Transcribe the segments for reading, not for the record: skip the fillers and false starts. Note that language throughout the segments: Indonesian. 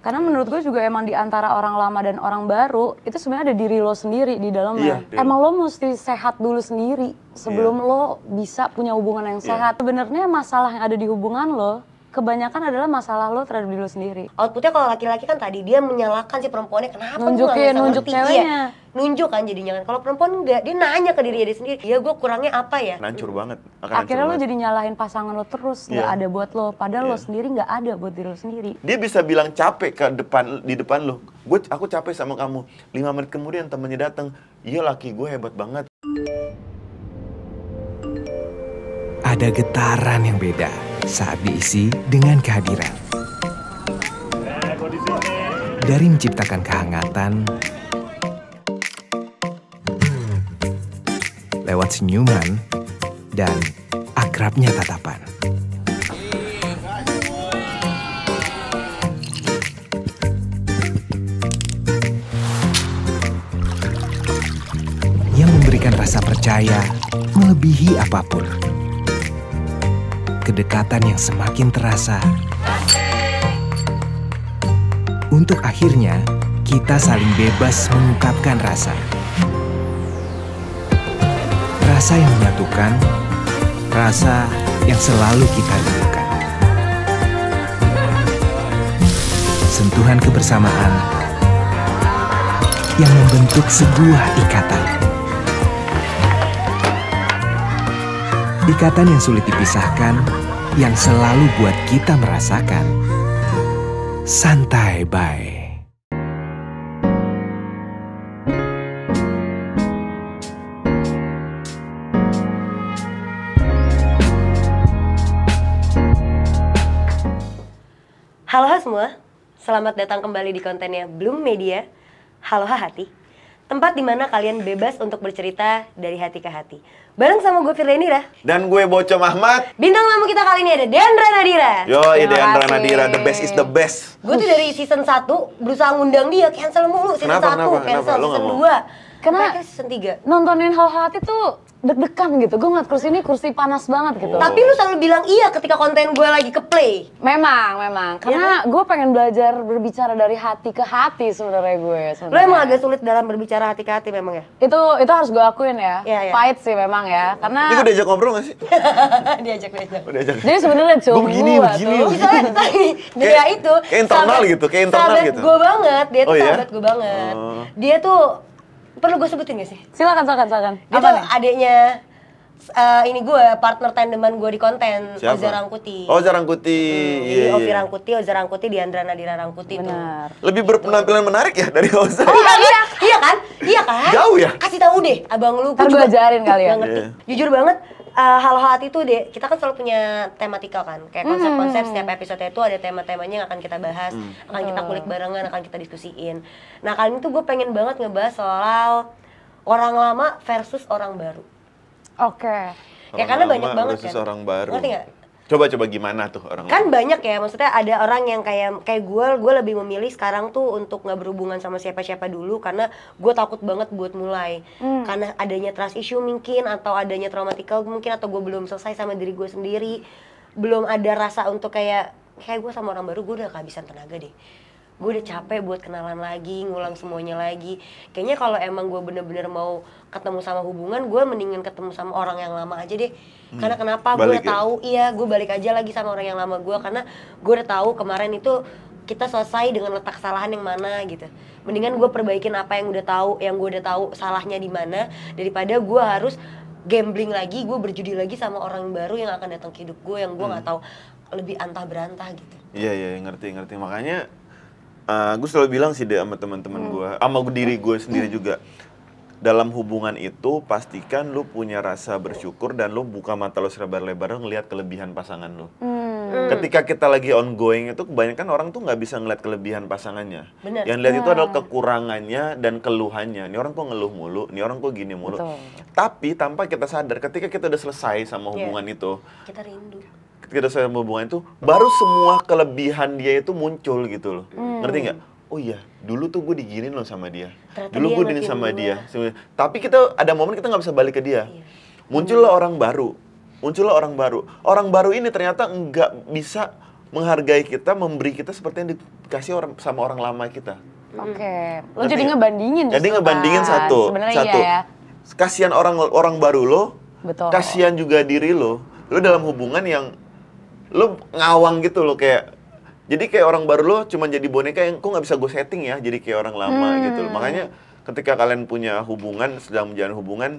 Karena menurut gue juga emang di antara orang lama dan orang baru, itu sebenarnya ada diri lo sendiri di dalamnya. Iya, emang lo mesti sehat dulu sendiri sebelum lo bisa punya hubungan yang sehat. Sebenarnya masalah yang ada di hubungan lo, kebanyakan adalah masalah lo terhadap diri lo sendiri. Outputnya kalau laki-laki kan tadi dia menyalahkan si perempuannya, kenapa nunjuk ceweknya. Nunjuk kan jadinya kan. Kalau perempuan enggak, dia nanya ke diri dia sendiri, ya gue kurangnya apa ya? Hancur banget. Akhirnya lo jadi nyalahin pasangan lo terus, nggak ada buat lo. Padahal lo sendiri nggak ada buat diri lo sendiri. Dia bisa bilang capek di depan lo. Aku capek sama kamu. 5 menit kemudian temennya datang, iya laki gue hebat banget. Ada getaran yang beda saat diisi dengan kehadiran. Dari menciptakan kehangatan, lewat senyuman, dan akrabnya tatapan. Yang memberikan rasa percaya melebihi apapun. Kedekatan yang semakin terasa. Untuk akhirnya, kita saling bebas mengungkapkan rasa. Rasa yang menyatukan, rasa yang selalu kita rindukan. Sentuhan kebersamaan yang membentuk sebuah ikatan. Ikatan yang sulit dipisahkan, yang selalu buat kita merasakan santai bye. Halo semua, selamat datang kembali di kontennya Bloom Media. Halo Hati, tempat dimana kalian bebas untuk bercerita dari hati ke hati. Bareng sama gue Firly Nira. Dan gue Bocom Ahmad. Bintang tamu kita kali ini ada Deandra Nadira. Yo, Deandra Nadira, the best is the best. Gue tuh dari season 1 berusaha ngundang dia, cancel mulu season 1, cancel season 2. Karena season 3 nontonin Halo Hati tuh deg-degan gitu. Gue ngeliat kursi ini kursi panas banget gitu. Tapi lu selalu bilang iya ketika konten gue lagi ke play. Memang. Karena gue pengen belajar berbicara dari hati ke hati sebenarnya gue. Lo emang agak sulit dalam berbicara hati ke hati memang ya? Itu harus gue akuin ya. Iya. Pahit sih memang ya. Karena Ini gue diajak ngobrol gak sih? diajak. jadi sebenarnya cuma begini. Misalnya tadi dia itu kayak internal gitu. Sahabat gue banget, dia tuh sahabat gue banget. Dia tuh perlu gue sebutin gak sih? Silakan. Dia tuh adiknya ini gue, partner tandeman gue di konten. Siapa? Oza Rangkuti. Oza Rangkuti. Iya. Ovi Rangkuti, Oza Rangkuti, Deandra Nadira Rangkuti. Benar. Tuh. Lebih berpenampilan menarik ya dari Oza. Iya kan? Jauh ya? Kasih tahu deh, abang lu. Ntar gue ajarin kali ya. Jujur banget, Halo Hati itu deh, kita kan selalu punya tematika kan. Kayak konsep-konsep setiap episode itu ada tema-temanya yang akan kita bahas, akan kita kulik barengan, akan kita diskusiin. Nah kali ini tuh gue pengen banget ngebahas soal orang lama versus orang baru. Oke. Ya karena banyak banget versus kan. orang baru. Ngerti gak? Coba gimana tuh orang Kan banyak ya, maksudnya ada orang yang kayak gue lebih memilih sekarang tuh untuk nggak berhubungan sama siapa-siapa dulu karena gue takut banget buat mulai. Karena adanya trust issue mungkin, atau adanya traumatikal mungkin, atau gue belum selesai sama diri gue sendiri. Belum ada rasa untuk kayak gue sama orang baru, gue udah kehabisan tenaga deh. Gue udah capek buat kenalan lagi, ngulang semuanya lagi. Kayaknya kalau emang gue bener-bener mau ketemu sama hubungan, gue mendingan ketemu sama orang yang lama aja deh. Karena kenapa? Gue udah tahu, gue balik aja lagi sama orang yang lama gue. Karena gue udah tahu kemarin itu kita selesai dengan letak kesalahan yang mana gitu. Mendingan gue perbaikin apa yang gue udah tahu salahnya di mana, daripada gue harus gambling lagi, gue berjudi lagi sama orang baru yang akan datang ke hidup gue yang gue nggak tahu, lebih antah berantah gitu. Iya, ngerti. Makanya gue selalu bilang sih deh sama teman-teman gue, sama diri gue sendiri juga. Dalam hubungan itu pastikan lu punya rasa bersyukur dan lu buka mata lu selebar-lebar ngelihat kelebihan pasangan lu. Ketika kita lagi ongoing itu kebanyakan orang tuh nggak bisa ngeliat kelebihan pasangannya. Bener. Yang lihat itu adalah kekurangannya dan keluhannya. Ini orang kok ngeluh mulu, ini orang kok gini mulu. Betul. Tapi tanpa kita sadar ketika kita udah selesai sama hubungan itu, Kita rindu. ketika udah selesai sama hubungan itu, baru semua kelebihan dia itu muncul gitu loh. Ngerti nggak? Oh iya, dulu tuh gue diginin loh sama dia. Ternyata Dulu dia gue diginin ngertiin sama gue. dia. Tapi kita ada momen kita nggak bisa balik ke dia. Muncullah orang baru. Orang baru ini ternyata nggak bisa menghargai kita, memberi kita seperti yang dikasih sama orang lama kita. Oke. Lo Ngerti jadi nggak? ngebandingin justru Jadi ngebandingin kan. satu. Sebenarnya iya ya. Kasihan orang baru lo, Betul. kasihan juga diri lo. Lo dalam hubungan yang lo ngawang gitu lo kayak. Jadi kayak orang baru lo cuma jadi boneka yang kok nggak bisa gue setting ya, jadi kayak orang lama gitu loh. Makanya ketika kalian punya hubungan, sedang menjalin hubungan,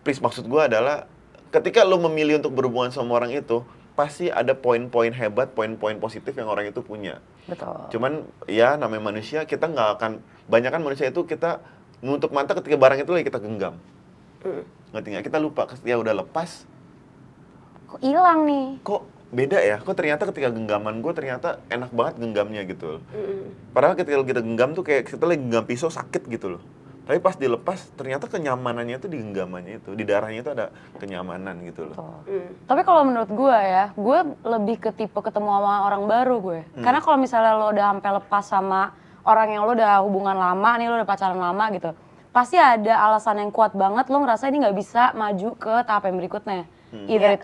please maksud gue adalah ketika lo memilih untuk berhubungan sama orang itu, pasti ada poin-poin hebat, poin-poin positif yang orang itu punya. Betul. Cuman ya namanya manusia, kita nggak akan, banyak kan manusia itu kita menutup mata ketika barang itu lagi kita genggam. Ngerti nggak? Kita lupa, ya udah lepas, Kok hilang nih? kok beda ya? Kok ternyata ketika genggaman gue ternyata enak banget genggamnya gitu loh. Padahal ketika kita genggam tuh kayak kita lagi genggam pisau sakit gitu loh. Tapi pas dilepas, ternyata kenyamanannya itu di genggamannya itu, di darahnya itu ada kenyamanan gitu loh. Tapi kalau menurut gue ya, gue lebih ke tipe ketemu sama orang baru gue. Karena kalau misalnya lo udah sampai lepas sama orang yang lo udah hubungan lama, nih lo udah pacaran lama gitu, pasti ada alasan yang kuat banget lo ngerasa ini nggak bisa maju ke tahap yang berikutnya. Either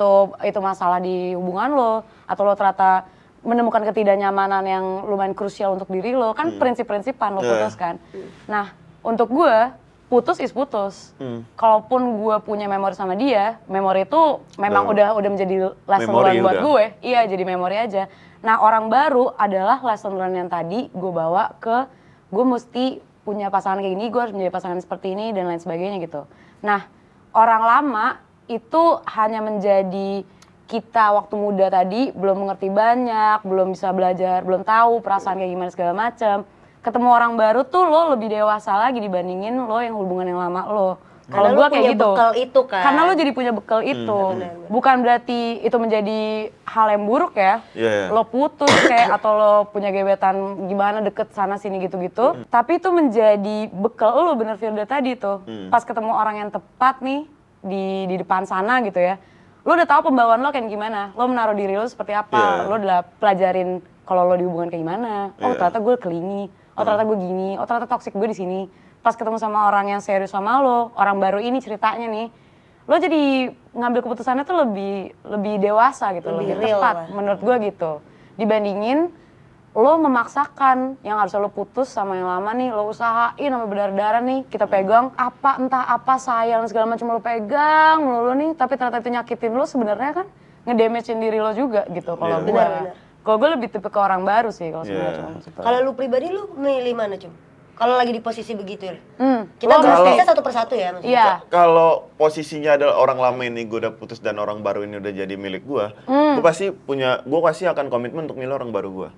itu masalah di hubungan lo, atau lo ternyata menemukan ketidaknyamanan yang lumayan krusial untuk diri lo, kan prinsip-prinsipan lo putus kan. Nah, untuk gue, putus is putus. Kalaupun gue punya memori sama dia, memori itu memang udah menjadi lesson learn buat gue. Iya, jadi memori aja. Nah, orang baru adalah lesson learn yang tadi gue bawa ke gue mesti punya pasangan kayak gini, gue harus menjadi pasangan seperti ini dan lain sebagainya gitu. Nah, orang lama itu hanya menjadi kita waktu muda tadi belum mengerti banyak, belum bisa belajar, belum tahu perasaan kayak gimana segala macam. Ketemu orang baru tuh lo lebih dewasa lagi dibandingin lo yang hubungan yang lama lo. Kalau gue kayak gitu. Bekal itu kan. Karena lo jadi punya bekal itu. Bukan berarti itu menjadi hal yang buruk ya. Lo putus kayak atau lo punya gebetan gimana deket sana sini gitu-gitu. Tapi itu menjadi bekal lo bener Firda tadi tuh. Pas ketemu orang yang tepat nih di depan sana gitu ya. Lo udah tahu pembawaan lo kayak gimana. Lo menaruh diri lo seperti apa. Lo udah pelajarin kalau lo di hubungan kayak gimana. Oh ternyata gue kelingi. Oh ternyata gue gini, oh ternyata toxic gue di sini. Pas ketemu sama orang yang serius sama lo, orang baru ini ceritanya nih, lo jadi ngambil keputusannya tuh lebih dewasa gitu, lebih tepat menurut gue gitu. Dibandingin lo memaksakan yang harus lo putus sama yang lama nih, lo usahain sampai berdarah-darah nih, kita pegang entah apa sayang segala macam lo pegang lo nih, tapi ternyata itu nyakitin lo sebenarnya kan ngedamagein diri lo juga gitu kalau gue. Kalau gue lebih tipe ke orang baru sih kalau sebenarnya. Kalau lu pribadi lu milih mana Cum? Kalau lagi di posisi begitu ya? Kita bisa satu persatu ya maksudnya? Iya. Kalau posisinya adalah orang lama ini gue udah putus dan orang baru ini udah jadi milik gue pasti akan komitmen untuk milih orang baru gue.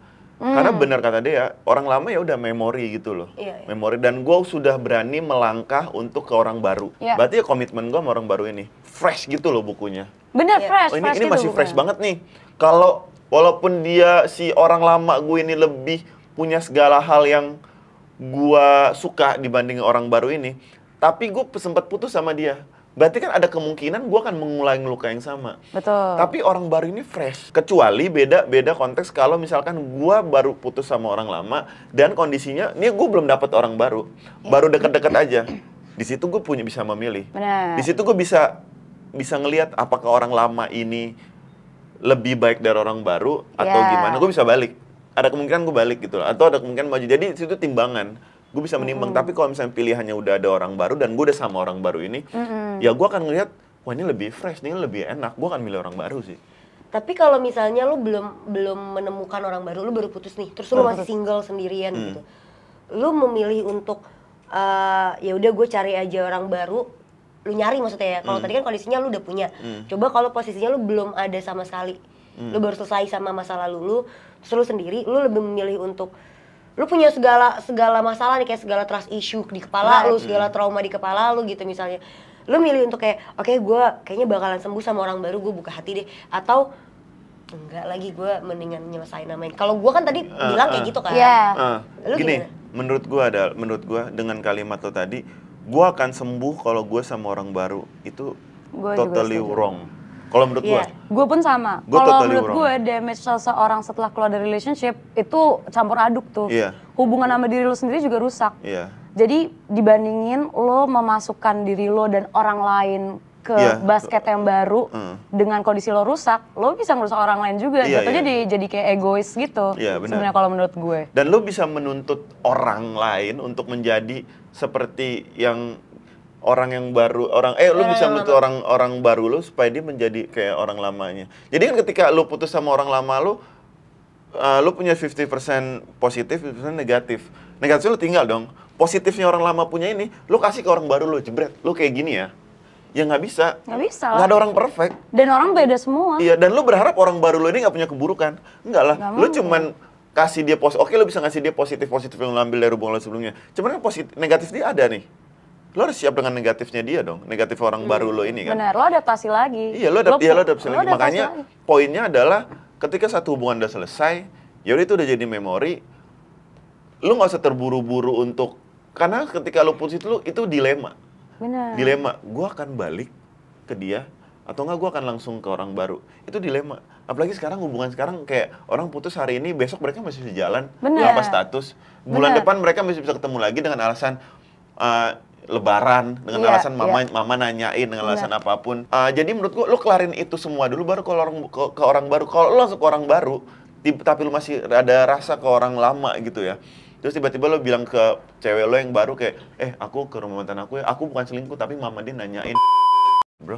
Karena benar kata dia, orang lama ya udah memori gitu loh. Memori, dan gue sudah berani melangkah untuk ke orang baru. Berarti ya komitmen gue sama orang baru ini fresh gitu loh bukunya. Bener fresh, ini gitu masih fresh banget nih. Kalau walaupun dia si orang lama gue ini lebih punya segala hal yang gue suka dibanding orang baru ini, tapi gue sempat putus sama dia. Berarti kan ada kemungkinan gue akan mengulangi luka yang sama. Betul. Tapi orang baru ini fresh. Kecuali beda konteks kalau misalkan gue baru putus sama orang lama dan kondisinya, ini gue belum dapat orang baru deket-deket aja. Di situ gue bisa memilih. Benar. Di situ gue bisa ngelihat apakah orang lama ini lebih baik dari orang baru atau gimana, gue bisa balik. Ada kemungkinan gue balik gitu loh, atau ada kemungkinan maju. Jadi itu timbangan, gue bisa menimbang. Tapi kalau misalnya pilihannya udah ada orang baru dan gue udah sama orang baru ini, ya gue akan ngeliat, wah ini lebih fresh, ini lebih enak, gue akan milih orang baru sih. Tapi kalau misalnya lu belum menemukan orang baru, lu baru putus nih, terus lu masih single sendirian gitu, lu memilih untuk ya udah gue cari aja orang baru, lu nyari maksudnya ya. Kalau tadi kan kondisinya lu udah punya. Coba kalau posisinya lu belum ada sama sekali. Lu baru selesai sama masa lalu lu, terus lu sendiri, lu lebih memilih untuk lu punya segala masalah nih, kayak segala trust issue di kepala lu, segala trauma di kepala lu gitu misalnya. Lu milih untuk kayak oke, gue kayaknya bakalan sembuh sama orang baru, gue buka hati deh, atau enggak lagi, gue mendingan nyelesain namanya. Kalau gue kan tadi bilang kayak gitu kan. Lu gini, gimana? menurut gue dengan kalimat lo tadi, gue akan sembuh kalau gue sama orang baru, itu totally wrong. Kalau menurut gue pun sama. Kalau menurut gue damage seseorang setelah keluar dari relationship itu campur aduk tuh. Hubungan sama diri lo sendiri juga rusak. Jadi dibandingin lo memasukkan diri lo dan orang lain ke basket yang baru dengan kondisi lo rusak, lo bisa ngerusak orang lain juga. Jatuhnya jadi kayak egois gitu. Sebenarnya kalau menurut gue. Dan lo bisa menuntut orang lain untuk menjadi seperti yang orang yang baru, lo bisa menuntut orang baru lo supaya dia menjadi kayak orang lamanya. Jadi kan ketika lo putus sama orang lama lo punya 50% positif, 50% negatif. Negatifnya lo tinggal dong. Positifnya orang lama punya ini, lo kasih ke orang baru lo, jebret. Lo kayak gini ya. Ya nggak bisa. Nggak bisa lah. Nggak ada orang perfect. Dan orang beda semua. Iya, dan lo berharap orang baru lo ini nggak punya keburukan. Enggak lah. Lo cuman kasih dia oke lo bisa ngasih dia positif yang lo ambil dari hubungan lo sebelumnya. Cuman kan negatif dia ada nih. Lo harus siap dengan negatifnya dia dong. Negatif orang baru lo ini kan. Benar, lo adaptasi lagi. Iya, lo adaptasi lagi. Makanya poinnya adalah ketika satu hubungan udah selesai, yaudah itu udah jadi memori. Lo nggak usah terburu-buru untuk, karena ketika lo putus itu dilema. Benar. Dilema, gue akan balik ke dia atau enggak gue akan langsung ke orang baru. Itu dilema. Apalagi sekarang hubungan sekarang kayak orang putus hari ini, besok mereka masih bisa jalan. Apa status. Bulan depan mereka masih bisa ketemu lagi dengan alasan lebaran, dengan alasan mama nanyain, dengan alasan apapun. Jadi menurut gue, lo kelarin itu semua dulu baru ke orang baru. Kalau lo langsung ke orang baru, tapi lo masih ada rasa ke orang lama gitu ya. Terus tiba-tiba lo bilang ke cewek lo yang baru kayak, aku ke rumah mantan aku ya, aku bukan selingkuh tapi mama dia nanyain, bro.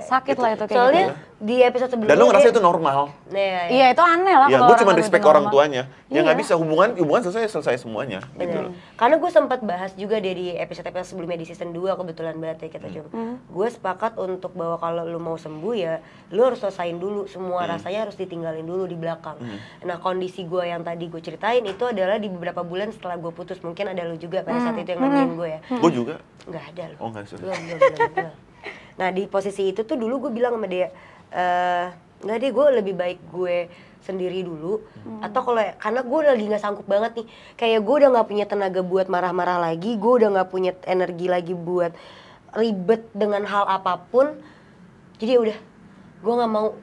Sakit lah itu kayak soalnya gitu. Di episode sebelumnya dan lo ngerasa itu normal. Iya itu aneh lah. Ya gue cuma respect orang tuanya. Ya nggak bisa, hubungan selesai semuanya. Gitu loh. Karena gue sempat bahas juga di episode-episode sebelumnya di season 2, kebetulan banget ya kita coba. Gue sepakat untuk bahwa kalau lu mau sembuh ya, lu harus selesain dulu semua rasanya, harus ditinggalin dulu di belakang. Nah kondisi gue yang tadi gue ceritain itu adalah di beberapa bulan setelah gue putus. Mungkin ada lu juga pada saat itu yang nemenin gue ya. Gue juga. Nggak ada lu. Oh nggak sih. Belum. Nah di posisi itu tuh dulu gue bilang sama dia, nggak deh, gue lebih baik gue sendiri dulu. Atau kalau karena gue lagi nggak sanggup banget nih, kayak gue udah nggak punya tenaga buat marah-marah lagi, gue udah nggak punya energi lagi buat ribet dengan hal apapun. Jadi udah, gue nggak mau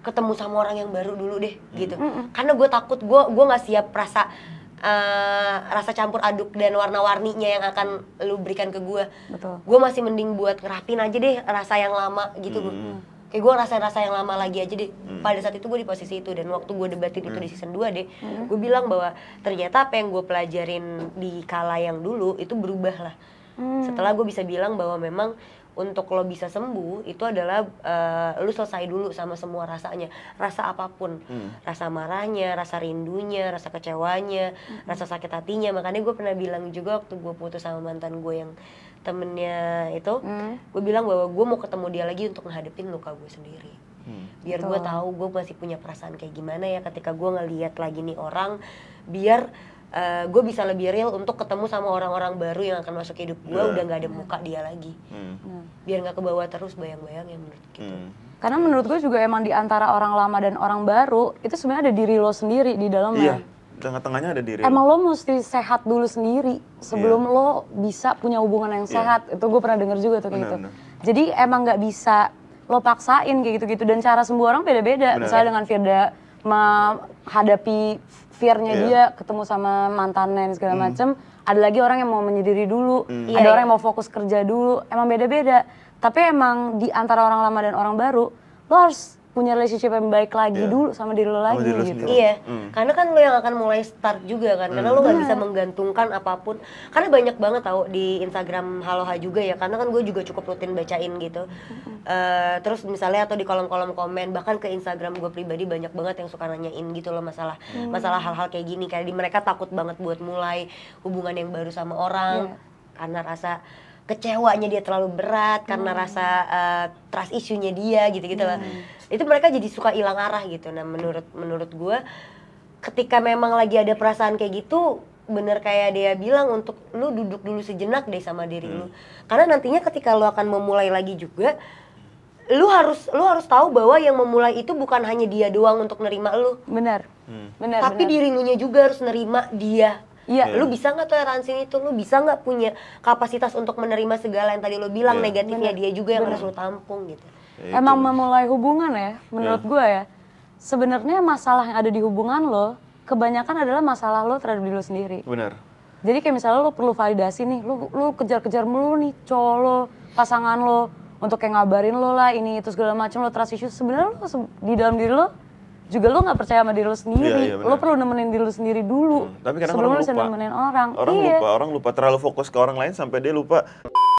ketemu sama orang yang baru dulu deh gitu. Karena gue takut gue nggak siap rasa campur aduk dan warna-warninya yang akan lu berikan ke gue. Gue masih mending buat ngerapin aja deh rasa yang lama gitu. Kayak gue rasain rasa yang lama lagi aja deh. Pada saat itu gue di posisi itu, dan waktu gue debatin itu di season 2 deh, gue bilang bahwa ternyata apa yang gue pelajarin di kala yang dulu itu berubah lah. Setelah gue bisa bilang bahwa memang untuk lo bisa sembuh itu adalah lo selesai dulu sama semua rasanya, rasa apapun, rasa marahnya, rasa rindunya, rasa kecewanya, rasa sakit hatinya. Makanya gue pernah bilang juga waktu gue putus sama mantan gue yang temennya itu, gue bilang bahwa gue mau ketemu dia lagi untuk menghadapin luka gue sendiri, biar gue tahu gue masih punya perasaan kayak gimana ya ketika gue ngelihat lagi nih orang, biar gue bisa lebih real untuk ketemu sama orang-orang baru yang akan masuk hidup gue. Udah nggak ada muka dia lagi, biar nggak kebawa terus bayang-bayang ya menurut gitu. Karena menurut gue juga emang di antara orang lama dan orang baru itu sebenarnya ada diri lo sendiri di dalamnya. Tengah-tengahnya ada diri. Emang lo mesti sehat dulu sendiri sebelum lo bisa punya hubungan yang sehat. Itu gue pernah denger juga tuh kayak gitu. Jadi emang nggak bisa lo paksain kayak gitu-gitu, dan cara sembuh orang beda-beda. Misalnya dengan Firda menghadapi fear-nya dia ketemu sama mantannya dan segala macem. Ada lagi orang yang mau menyendiri dulu, ada orang yang mau fokus kerja dulu. Emang beda-beda. Tapi emang di antara orang lama dan orang baru, lo harus punya relationship yang baik lagi dulu sama diri lo lagi gitu. Iya, karena kan lo yang akan mulai start juga kan, karena lo nggak bisa menggantungkan apapun. Karena banyak banget tau di Instagram Haloha juga ya, karena kan gue juga cukup rutin bacain gitu. Terus misalnya atau di kolom-kolom komen, bahkan ke Instagram gue pribadi banyak banget yang suka nanyain gitu loh masalah hal-hal kayak gini. Kayak mereka takut banget buat mulai hubungan yang baru sama orang karena rasa kecewanya dia terlalu berat, karena rasa trust issue-nya dia gitu-gitu lah. Itu mereka jadi suka hilang arah gitu. Nah menurut gue, ketika memang lagi ada perasaan kayak gitu, bener kayak dia bilang, untuk lu duduk dulu sejenak deh sama diri lu. Karena nantinya ketika lu akan memulai lagi juga, lu harus tahu bahwa yang memulai itu bukan hanya dia doang untuk nerima lu. Benar. Tapi diri lu nya juga harus nerima dia. Iya, lu bisa nggak toleransi itu? Lu bisa nggak punya kapasitas untuk menerima segala yang tadi lu bilang negatifnya dia juga yang harus lu tampung gitu. Emang memulai hubungan ya, menurut gue ya, sebenarnya masalah yang ada di hubungan lo, kebanyakan adalah masalah lo terhadap diri lo sendiri. Benar. Jadi kayak misalnya lo perlu validasi nih, lo kejar-kejar mulu nih cowok lo, pasangan lo, untuk kayak ngabarin lo lah ini itu segala macam, lo trust issues. Sebenarnya lo di dalam diri lo juga lo nggak percaya sama diri lo sendiri. Lo perlu nemenin diri lo sendiri dulu. Tapi kadang sebelum orang lo bisa lupa. nemenin orang. Orang lupa terlalu fokus ke orang lain sampai dia lupa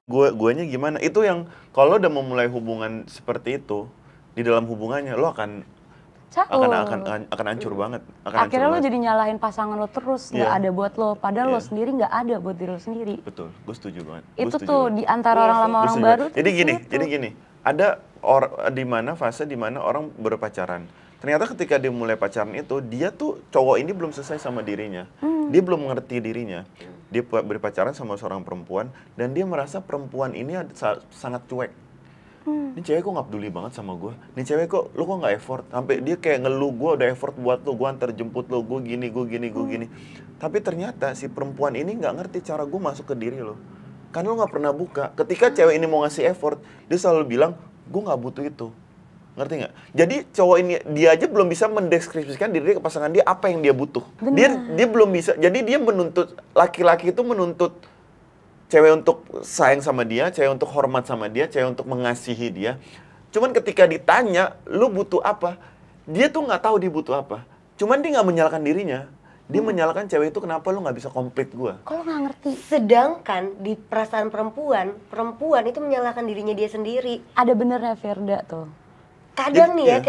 guanya gimana. Itu yang kalau lo udah memulai hubungan seperti itu, di dalam hubungannya lo akan hancur banget. Akhirnya lo jadi nyalahin pasangan lo terus, nggak ada buat lo. Padahal lo sendiri nggak ada buat diri lo sendiri. Betul, gue setuju banget. Itu tuh di antara orang lama orang baru. Jadi gini, ada fase di mana orang berpacaran. Ternyata ketika dia mulai pacaran itu, dia tuh cowok ini belum selesai sama dirinya. Dia belum mengerti dirinya. Dia berpacaran sama seorang perempuan dan dia merasa perempuan ini sangat cuek. Ini cewek kok nggak peduli banget sama gue. Ini cewek kok, lo kok nggak effort. Sampai dia kayak ngeluh, gue udah effort buat lo, gue antar jemput lo, gue gini. Tapi ternyata si perempuan ini nggak ngerti cara gue masuk ke diri lo. Karena lo nggak pernah buka. Ketika cewek ini mau ngasih effort, dia selalu bilang, gue nggak butuh itu. Ngerti nggak? Jadi cowok ini, dia aja belum bisa mendeskripsikan diri ke pasangan dia apa yang dia butuh. Dia belum bisa. Jadi dia menuntut, laki-laki itu menuntut cewek untuk sayang sama dia, cewek untuk hormat sama dia, cewek untuk mengasihi dia. Cuman ketika ditanya, lu butuh apa? Dia tuh nggak tahu dia butuh apa. Cuman dia nggak menyalahkan dirinya. Dia menyalahkan cewek itu, kenapa lu nggak bisa komplit gua? Kalau nggak ngerti. Sedangkan di perasaan perempuan itu menyalahkan dirinya dia sendiri. Ada benernya Firda tuh. Kadang nih ya,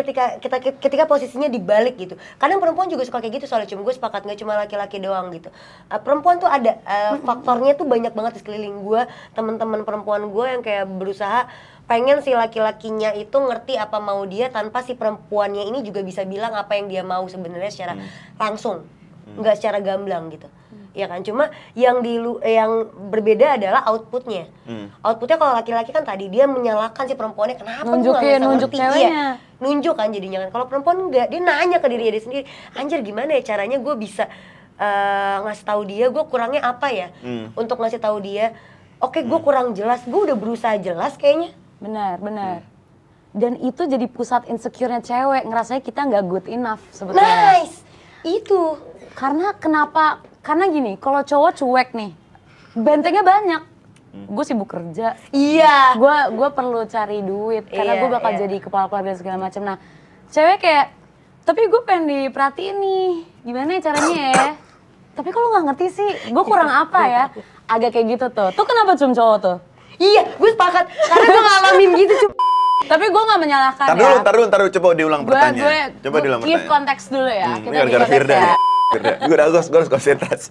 ketika posisinya dibalik gitu. Kadang perempuan juga suka kayak gitu, soalnya gue sepakat nggak cuma laki-laki doang gitu. Perempuan tuh ada faktornya tuh banyak banget di sekeliling gue, teman-teman perempuan gue yang kayak berusaha pengen si laki-lakinya itu ngerti apa mau dia tanpa si perempuannya ini juga bisa bilang apa yang dia mau sebenarnya secara langsung, nggak secara gamblang gitu. Ya kan, cuma yang berbeda adalah outputnya. Outputnya kalau laki-laki kan tadi dia menyalahkan si perempuannya, kenapa nunjuk ceweknya. Nunjuk kan jadinya kan. Kalau perempuan enggak, dia nanya ke diri dia sendiri, anjir gimana ya caranya gue bisa ngasih tahu dia gue kurangnya apa ya, untuk ngasih tahu dia, oke, gue kurang jelas, gue udah berusaha jelas kayaknya. Benar. Dan itu jadi pusat insecure-nya cewek, ngerasanya kita nggak good enough sebetulnya. Nice, itu. Karena gini, kalau cowok cuek nih, bentengnya banyak. Gue sibuk kerja. Iya. Gue perlu cari duit karena gue bakal jadi kepala keluarga segala macam. Nah, cewek kayak, tapi gue pengen diperhatiin nih, gimana ya caranya ya? Tapi kalau nggak ngerti sih, gue kurang apa ya? Agak kayak gitu tuh. Tuh kenapa cowok tuh? Iya, gue sepakat. Karena gue ngalamin gitu Tapi gue nggak menyalahkan Tar dulu, coba diulang pertanyaan. Coba diulang pertanyaan. Give konteks dulu ya. Ini gara-gara Firda ya. Gue harus konsentrasi.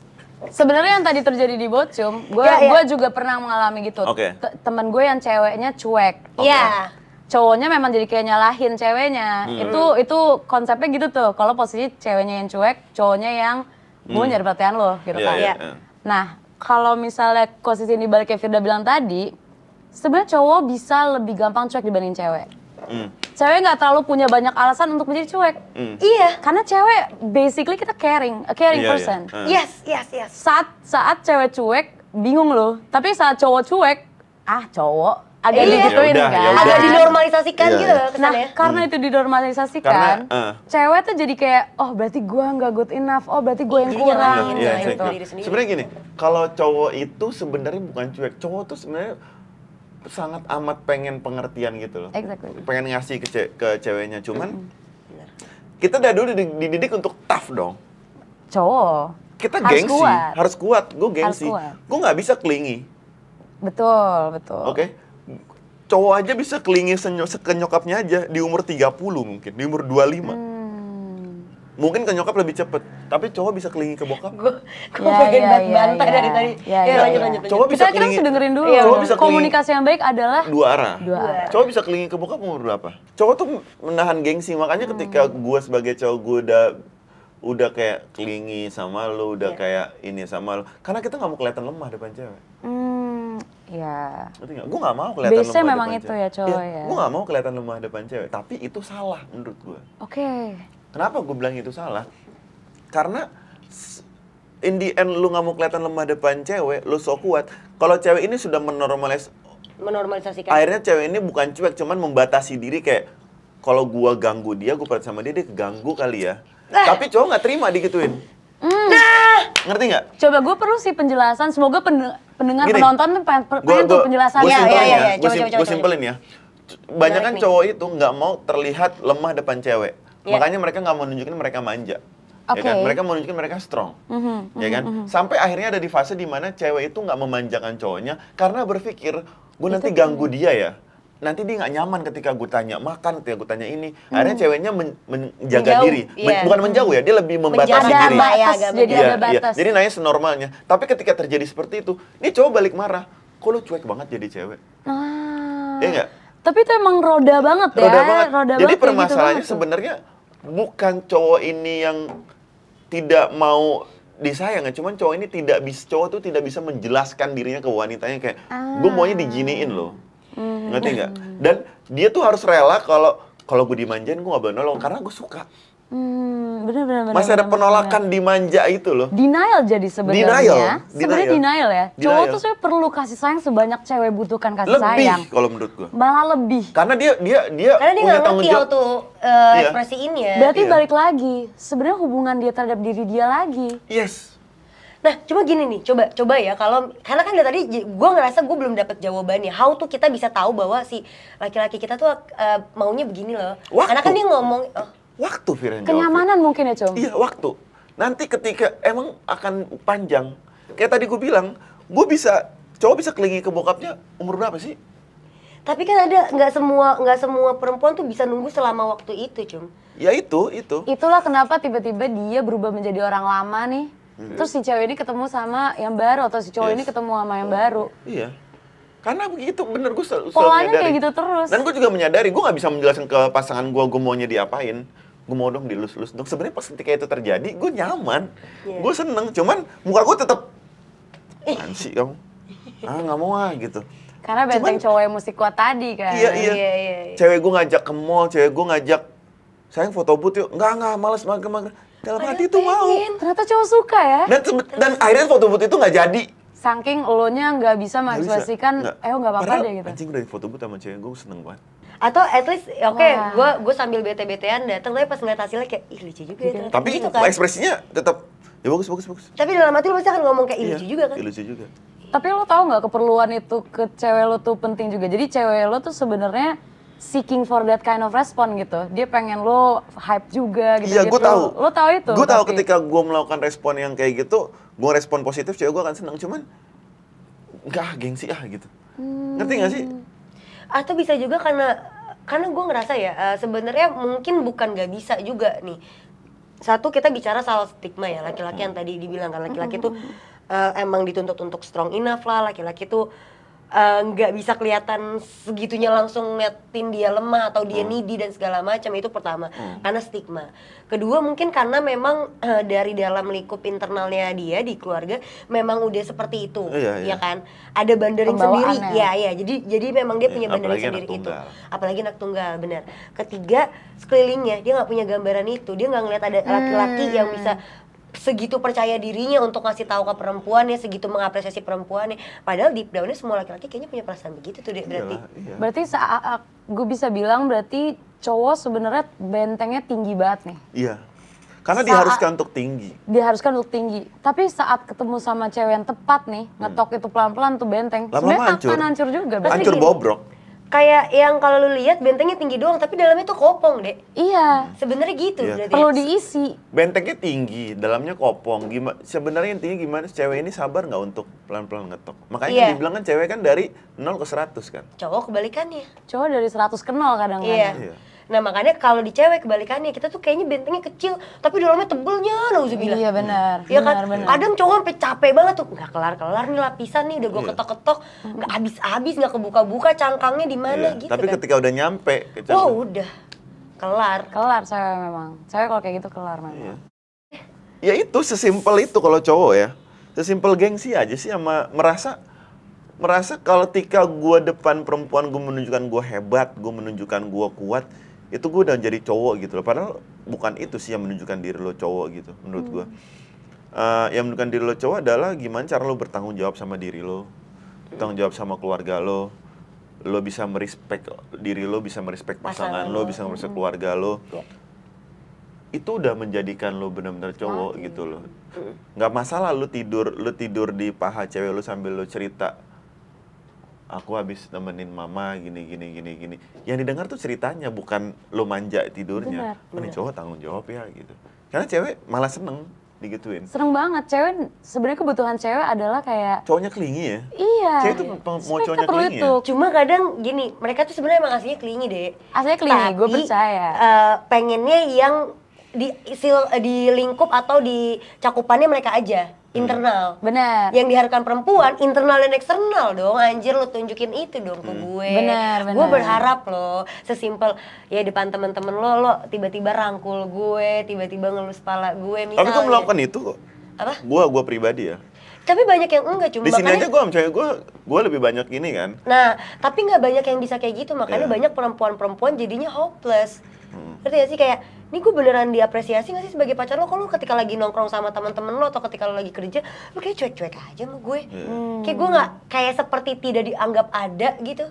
Sebenarnya yang tadi terjadi di Bocum, gue juga pernah mengalami gitu. Temen gue yang ceweknya cuek. Iya. Cowoknya memang jadi kayak nyalahin ceweknya. Itu konsepnya gitu tuh. Kalau posisi ceweknya yang cuek, cowoknya yang gue nyari perhatian lo gitu kan. Nah, kalau misalnya posisi ini balik kayak Firda bilang tadi, sebenarnya cowok bisa lebih gampang cuek dibanding cewek. Cewek nggak terlalu punya banyak alasan untuk menjadi cuek. Iya. Karena cewek basically kita a caring person. Yes. Saat cewek cuek, bingung loh. Tapi saat cowok cuek, cowok agak digituin kan. Agak dinormalisasikan gitu loh kesannya. Nah, karena itu dinormalisasikan, cewek tuh jadi kayak, oh berarti gue nggak good enough, oh berarti gue yang kurang. Sebenarnya gini, kalau cowok itu sebenarnya bukan cuek, cowok tuh sebenarnya sangat amat pengen pengertian gitu loh. Exactly. Pengen ngasih ke ceweknya, cuman kita dari dulu dididik untuk tough dong. Cowok. Kita gengsi, harus kuat. Gue gengsi. Gue nggak bisa clingy. Betul. Oke. Cowok aja bisa clingy ke nyokapnya aja di umur 30 mungkin, di umur 25. Mungkin ke nyokap lebih cepet, tapi cowok bisa clingy ke bokap. Gue pengen bantah dari tadi. Lanjut. Cowok bisa kita harus dengerin dulu. Komunikasi yang baik adalah dua arah. Cowok bisa clingy ke bokap umur berapa? Cowok tuh menahan gengsi, makanya ketika gue sebagai cowok gue udah kayak clingy sama lo, udah kayak ini sama lo, karena kita nggak mau kelihatan lemah depan cewek. Iya. Gue nggak mau kelihatan lemah biasanya depan memang cewek. itu ya cowok ya. Gue nggak mau kelihatan lemah depan cewek, tapi itu salah menurut gue. Oke. Kenapa gue bilang itu salah? Karena in the end lu nggak mau kelihatan lemah depan cewek, lu so kuat. Kalau cewek ini sudah menormalisasikan. Akhirnya cewek ini bukan cuek, cuman membatasi diri kayak kalau gua ganggu dia, gue percaya sama dia keganggu kali ya. Tapi cowok nggak terima digituin. Ngerti nggak? Coba gue perlu sih penjelasan, semoga pendengar Gini, penonton tuh pengen tuh penjelasan. Iya, iya, iya. Coba. Gue simpelin ya. Banyak kan cowok itu nggak mau terlihat lemah depan cewek. Makanya mereka nggak mau nunjukin mereka manja. Ya kan? Mereka mau nunjukin mereka strong. Ya kan? Sampai akhirnya ada di fase dimana cewek itu nggak memanjakan cowoknya karena berpikir, gue nanti ganggu dia ya. Nanti dia nggak nyaman ketika gue tanya makan, ketika gue tanya ini. Akhirnya ceweknya menjaga diri. Bukan menjauh ya, dia lebih membatasi diri. Jadi ada batas. Jadi nanya senormalnya. Tapi ketika terjadi seperti itu, ini cowok balik marah. Kok lu cuek banget jadi cewek? Iya nggak? Tapi itu emang roda banget ya. Roda banget. Jadi banget, permasalahannya gitu sebenarnya bukan cowok ini yang tidak mau disayang ya, cuman cowok ini cowok tuh tidak bisa menjelaskan dirinya ke wanitanya kayak gue maunya diginiin loh. Ngerti nggak? Dan dia tuh harus rela kalau gue dimanjain gue gak boleh nolong karena gue suka. Bener. Masih ada penolakan dimanja itu loh. Denial jadi sebenarnya. Sebenarnya denial ya. Cowok tuh sebenarnya perlu kasih sayang sebanyak cewek butuhkan kasih sayang. Lebih kalau menurut gue. Malah lebih. Karena dia punya tanggung jawab tuh ekspresiinnya. Berarti balik lagi, sebenarnya hubungan dia terhadap diri dia lagi. Yes. Nah, cuma gini nih, coba ya karena kan dari tadi gue ngerasa gue belum dapet jawabannya. How tuh kita bisa tahu bahwa si laki-laki kita tuh maunya begini loh. Karena kan dia ngomong waktu Firen jawab. Kenyamanan mungkin ya, Com? Iya, waktu. Nanti ketika emang akan panjang. Kayak tadi gue bilang, cowok bisa kelingi ke bokapnya umur berapa sih? Tapi kan ada nggak semua perempuan tuh bisa nunggu selama waktu itu, Cum. Ya itu. Itulah kenapa tiba-tiba dia berubah menjadi orang lama nih. Terus si cewek ini ketemu sama yang baru atau si cowok ini ketemu sama yang baru. Iya. Karena begitu, bener gue selalu polanya menyadari. Kayak gitu terus. Dan gue juga menyadari, gue gak bisa menjelaskan ke pasangan gue maunya diapain. Gue mau dong dilus-lus dong. Sebenarnya pas ketika itu terjadi, gue nyaman. Gue seneng, cuman muka gue tetap ansi kamu. Gak mau gitu. Karena benteng cowok yang mesti kuat tadi kan. Iya. Cewek gue ngajak ke mall, cewek gue ngajak, sayang foto booth yuk. Enggak, males, mager. Dalam hati tuh mau. Ternyata cowok suka ya. Dan akhirnya foto booth itu nggak jadi. Saking elonya nggak bisa mengekspresikan, nggak apa-apa deh gitu. Anjing udah di foto booth sama cewek gue seneng banget. Atau at least gue sambil bete-betean datang, tapi pas ngeliat hasilnya kayak ih lucu juga ya. Tapi gitu kan. ekspresinya tetap ya bagus. Tapi dalam hati lu pasti akan ngomong kayak ih lucu juga kan. Lucu juga. Tapi lo tau nggak keperluan itu ke cewek lo tuh penting juga. Jadi cewek lo tuh sebenarnya seeking for that kind of respon gitu. Dia pengen lo hype juga gitu. Iya, gue tahu. Lo tahu itu? Gue tahu ketika gue melakukan respon yang kayak gitu, gue respon positif, cewek gue akan seneng. Cuman enggak gengsi gitu. Ngerti nggak sih? Atau bisa juga karena gue ngerasa ya sebenarnya mungkin bukan nggak bisa juga nih. Satu, kita bicara soal stigma ya, laki-laki yang tadi dibilang kan laki-laki tuh emang dituntut untuk strong enough lah, laki-laki tuh nggak bisa kelihatan segitunya langsung ngeliatin dia lemah atau dia needy dan segala macam. Itu pertama, karena stigma. Kedua, mungkin karena memang dari dalam lingkup internalnya dia di keluarga memang udah seperti itu, ya kan? Ada bandering sendiri, ya. Jadi memang dia punya bandering sendiri itu. Apalagi anak tunggal, benar. Ketiga, sekelilingnya dia nggak punya gambaran itu, dia nggak ngeliat ada laki-laki yang bisa segitu percaya dirinya untuk ngasih tahu ke perempuannya, segitu mengapresiasi perempuannya. Padahal deep down-nya semua laki-laki kayaknya punya perasaan begitu tuh dia berarti. Berarti gue bisa bilang berarti cowok sebenarnya bentengnya tinggi banget nih. Iya. Karena diharuskan untuk tinggi. Diharuskan untuk tinggi. Tapi saat ketemu sama cewek yang tepat nih, ngetok itu pelan-pelan tuh benteng. Sebenarnya akan hancur juga. Hancur bobrok. Kayak yang kalau lu lihat bentengnya tinggi doang, tapi dalamnya tuh kopong, Dek. Iya. Sebenarnya gitu berarti. Perlu diisi. Bentengnya tinggi, dalamnya kopong. Sebenarnya intinya gimana? Cewek ini sabar nggak untuk pelan-pelan ngetok? Makanya kan dibilang kan cewek kan dari 0 ke 100 kan. Cowok kebalikannya. Cowok dari 100 ke 0 kadang-kadang. Iya. Nah makanya kalau di cewek kebalikannya, kita tuh kayaknya bentengnya kecil, tapi dalamnya tebelnya, nauzubillah. Iya benar. Iya kan? Kadang cowok sampai capek banget tuh, nggak kelar-kelar nih lapisan nih, udah gue ketok-ketok, nggak habis-habis, nggak kebuka-buka cangkangnya di mana gitu. Tapi kan. ketika udah nyampe, udah kelar. Kelar cewek memang. Cewek kalau kayak gitu kelar memang. Ya itu sesimpel itu kalau cowok ya. Sesimpel gengsi aja sih sama merasa kalau ketika gue depan perempuan gue menunjukkan gue hebat, gue menunjukkan gue kuat, itu gue udah jadi cowok gitu loh. Padahal bukan itu sih yang menunjukkan diri lo cowok gitu menurut gue. Yang menunjukkan diri lo cowok adalah gimana cara lo bertanggung jawab sama diri lo, bertanggung jawab sama keluarga lo bisa merespek diri lo, bisa merespek pasangan lo, bisa merespek keluarga lo. itu udah menjadikan lo benar-benar cowok gitu loh. Nggak masalah lu tidur di paha cewek lu sambil lu cerita, aku habis nemenin mama gini. Yang didengar tuh ceritanya, bukan lo manja tidurnya. Ini cowok tanggung jawab ya gitu. Karena cewek malah seneng digituin. Seneng banget, cewek sebenarnya kebutuhan cewek adalah kayak Cowoknya kelingi ya. iya. Cewek tuh mau Mereka cowoknya perlu kelingi itu. ya. Cuma kadang gini, mereka tuh sebenarnya emang aslinya kelingi deh. Aslinya kelingi, gue Tapi, percaya. pengennya yang di lingkup atau di cakupannya mereka aja, internal. Benar. Yang diharapkan perempuan, internal dan eksternal dong. Anjir, lo tunjukin itu dong ke gue. Benar. Gue berharap lo sesimpel ya depan temen-temen lo tiba-tiba rangkul gue, tiba-tiba ngelus kepala gue misalnya. Tapi gue melakukan itu kok. Apa? Gue pribadi ya. Tapi banyak yang enggak, cuma Di sini makanya aja gue sama cewek gue lebih banyak gini kan. Nah, tapi nggak banyak yang bisa kayak gitu, makanya Iya. banyak perempuan-perempuan jadinya hopeless. Ngerti gak sih, kayak, ini gue beneran diapresiasi gak sih sebagai pacar lo? Kalau ketika lagi nongkrong sama teman-teman lo atau ketika lo lagi kerja, lo kayak cuek-cuek aja sama gue. Kayak gue nggak, kayak seperti tidak dianggap ada gitu.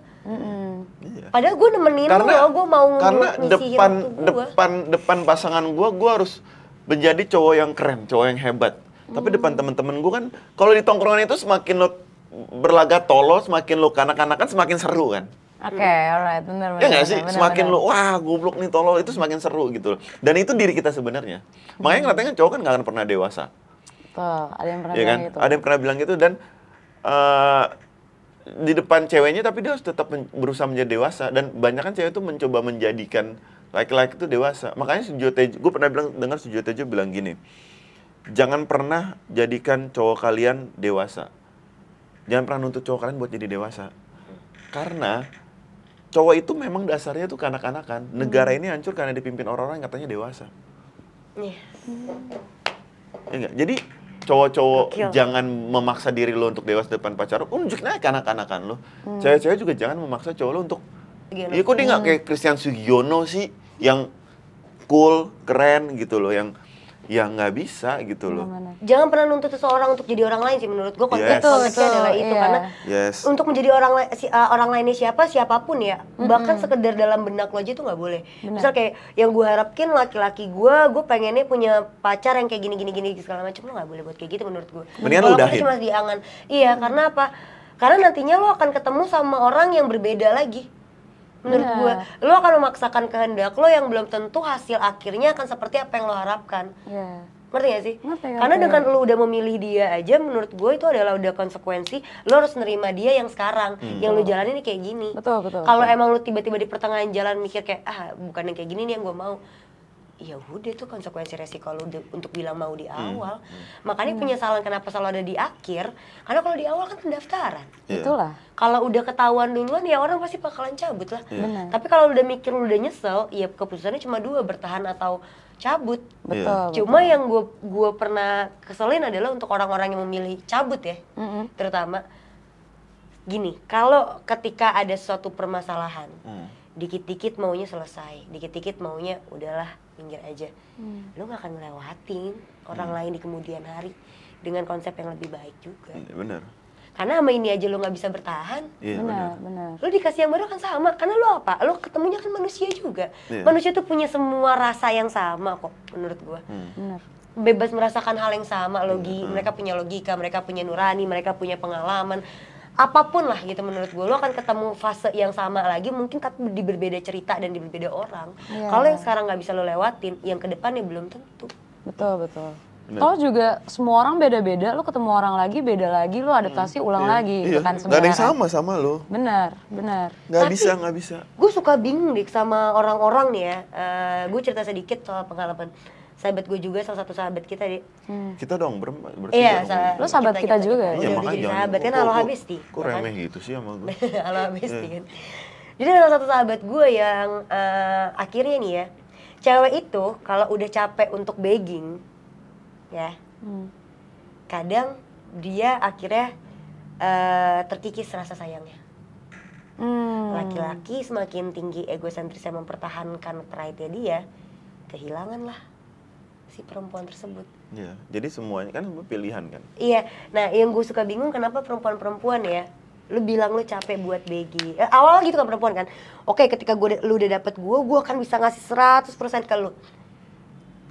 Iya. Padahal gue nemenin lo, gue mau karena ngisihin waktu gue. depan pasangan gue harus menjadi cowok yang keren, cowok yang hebat. Tapi depan temen-temen gue kan, kalau di tongkrongan itu semakin lo berlagak tolo, semakin lo kanak-kanakan semakin seru kan. Oke, alright, benar. Ya nggak sih? Semakin lo, wah goblok nih tolol, itu semakin seru gitu loh. Dan itu diri kita sebenarnya. Makanya katanya cowok kan nggak akan pernah dewasa. Tuh, ada yang pernah Ya kan? bilang gitu. Ada yang pernah bilang gitu dan di depan ceweknya tapi dia harus tetap berusaha menjadi dewasa. Dan banyak kan cewek itu mencoba menjadikan laki-laki itu dewasa. Makanya Sujiwo Tejo, gue pernah dengar Sujiwo Tejo bilang gini, jangan pernah jadikan cowok kalian dewasa. Jangan pernah nuntut cowok kalian buat jadi dewasa. Karena cowok itu memang dasarnya tuh kanak-kanakan. Negara ini hancur karena dipimpin orang-orang yang katanya dewasa. Iya. Ya enggak? Jadi cowok-cowok Gokil. jangan memaksa diri lo untuk dewasa depan pacar lo. Unjukin aja kanak-kanakan lo. Cewek-cewek juga jangan memaksa cowok lo untuk... Gimana? Iya kok dia nggak kayak Christian Sugiono sih, yang cool, keren gitu loh, yang nggak bisa gitu loh. Jangan pernah nuntut seseorang untuk jadi orang lain sih menurut gue. Yes. Konteksnya adalah itu, Iya. karena Yes. untuk menjadi orang lainnya siapapun ya, bahkan sekedar dalam benak lo aja tuh nggak boleh. Misal kayak yang gue harapin laki-laki gue pengennya punya pacar yang kayak gini segala macam, lo nggak boleh buat kayak gitu menurut gue. Mendingan lo Walaupun udahin. cuma di angan. Iya, karena apa? Karena nantinya lo akan ketemu sama orang yang berbeda lagi. Menurut gue, lo akan memaksakan kehendak lo yang belum tentu hasil akhirnya akan seperti apa yang lo harapkan. Iya. Ngerti gak sih? Ngerti. Karena dengan lo udah memilih dia aja, menurut gue itu adalah udah konsekuensi. Lo harus nerima dia yang sekarang, yang lo jalanin nih kayak gini. Betul. Kalau emang lo tiba-tiba di pertengahan jalan mikir kayak, bukan yang kayak gini nih yang gue mau. Ya udah, itu konsekuensi resiko lo untuk bilang mau di awal. Makanya penyesalan kenapa selalu ada di akhir, karena kalau di awal kan pendaftaran. Iya. Itulah. Kalau udah ketahuan duluan ya orang pasti bakalan cabut lah. Benar. Tapi kalau udah mikir lu udah nyesel, ya keputusannya cuma dua, bertahan atau cabut. Betul. Cuma yang gue pernah keselin adalah untuk orang-orang yang memilih cabut ya, terutama gini, kalau ketika ada suatu permasalahan, dikit-dikit maunya selesai, dikit-dikit maunya udahlah minggir aja, lu gak akan ngelewatin orang lain di kemudian hari dengan konsep yang lebih baik juga. Bener. Karena sama ini aja lo nggak bisa bertahan. Iya bener. Benar. Lo dikasih yang baru kan sama, karena lo apa? Lo ketemunya kan manusia juga. Iya. Manusia tuh punya semua rasa yang sama kok, menurut gua. Benar. Bebas merasakan hal yang sama, mereka punya logika, mereka punya nurani, mereka punya pengalaman. Apapun lah gitu menurut gua, lo akan ketemu fase yang sama lagi, mungkin tapi di berbeda cerita dan di berbeda orang. Iya. Kalau yang sekarang nggak bisa lo lewatin, yang ke depannya belum tentu. Betul. Toh juga semua orang beda-beda, lo ketemu orang lagi beda lagi, lo adaptasi ulang lagi gitu kan Gak ada yang sebenarnya. sama lo. Benar. Gak Tapi- bisa, gak bisa. Gue suka bingung dik sama orang-orang nih ya. Gue cerita sedikit soal pengalaman sahabat gue juga, salah satu sahabat kita dik. Kita dong bertiga. Iya, Lo sahabat kita juga. Iya, Udah makanya jadi jangan. sahabat kan, halo habis nih. Kok remeh gitu sih sama gue? Halo habis nih kan. Jadi salah satu sahabat gue yang akhirnya nih ya, cewek itu kalau udah capek untuk begging, ya, kadang dia akhirnya terkikis rasa sayangnya. Laki-laki semakin tinggi egosentrisnya mempertahankan pride-nya dia, kehilangan lah si perempuan tersebut. Iya, jadi semuanya kan pilihan kan. Iya, nah yang gue suka bingung kenapa perempuan-perempuan ya, lu bilang lu capek buat begging. Awal gitu kan perempuan kan, oke ketika lu udah dapet gue akan bisa ngasih 100% ke lu.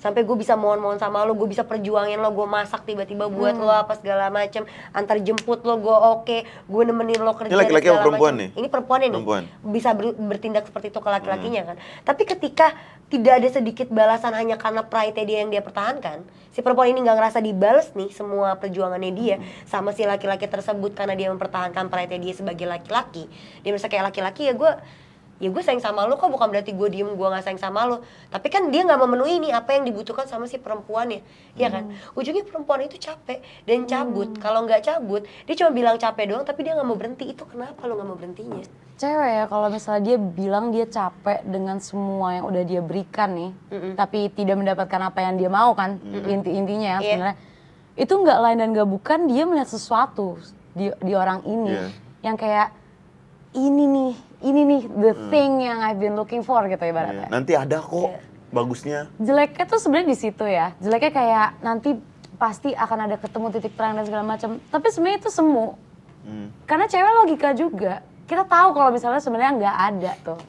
sampai gue bisa mohon-mohon sama lo, gue bisa perjuangin lo, gue masak tiba-tiba buat lo apa segala macem, antar jemput lo, gue oke, gue nemenin lo kerja. Ini laki-laki apa perempuan nih? Ini perempuan nih, Perempuan. bisa bertindak seperti itu ke laki-lakinya kan. Tapi ketika tidak ada sedikit balasan hanya karena pride dia yang dia pertahankan, si perempuan ini nggak ngerasa dibales nih semua perjuangannya dia sama si laki-laki tersebut karena dia mempertahankan pride dia sebagai laki-laki. Dia merasa kayak laki-laki, ya gue sayang sama lo kok, bukan berarti gue diem gue nggak sayang sama lo. Tapi kan dia nggak memenuhi nih apa yang dibutuhkan sama si perempuannya, ya kan. Ujungnya perempuan itu capek dan cabut. Kalau nggak cabut, dia cuma bilang capek doang tapi dia nggak mau berhenti. Itu kenapa lo nggak mau berhentinya? Cewek ya, kalau misalnya dia bilang dia capek dengan semua yang udah dia berikan nih, tapi tidak mendapatkan apa yang dia mau kan, intinya ya sebenarnya. Itu nggak lain dan nggak bukan dia melihat sesuatu di orang ini yang kayak ini nih the thing yang I've been looking for gitu ibaratnya. Nanti ada kok bagusnya. Jeleknya tuh sebenarnya di situ ya. Jeleknya kayak nanti pasti akan ada ketemu titik terang dan segala macam. Tapi sebenarnya itu semu. Karena cewek logika juga. Kita tahu kalau misalnya sebenarnya nggak ada tuh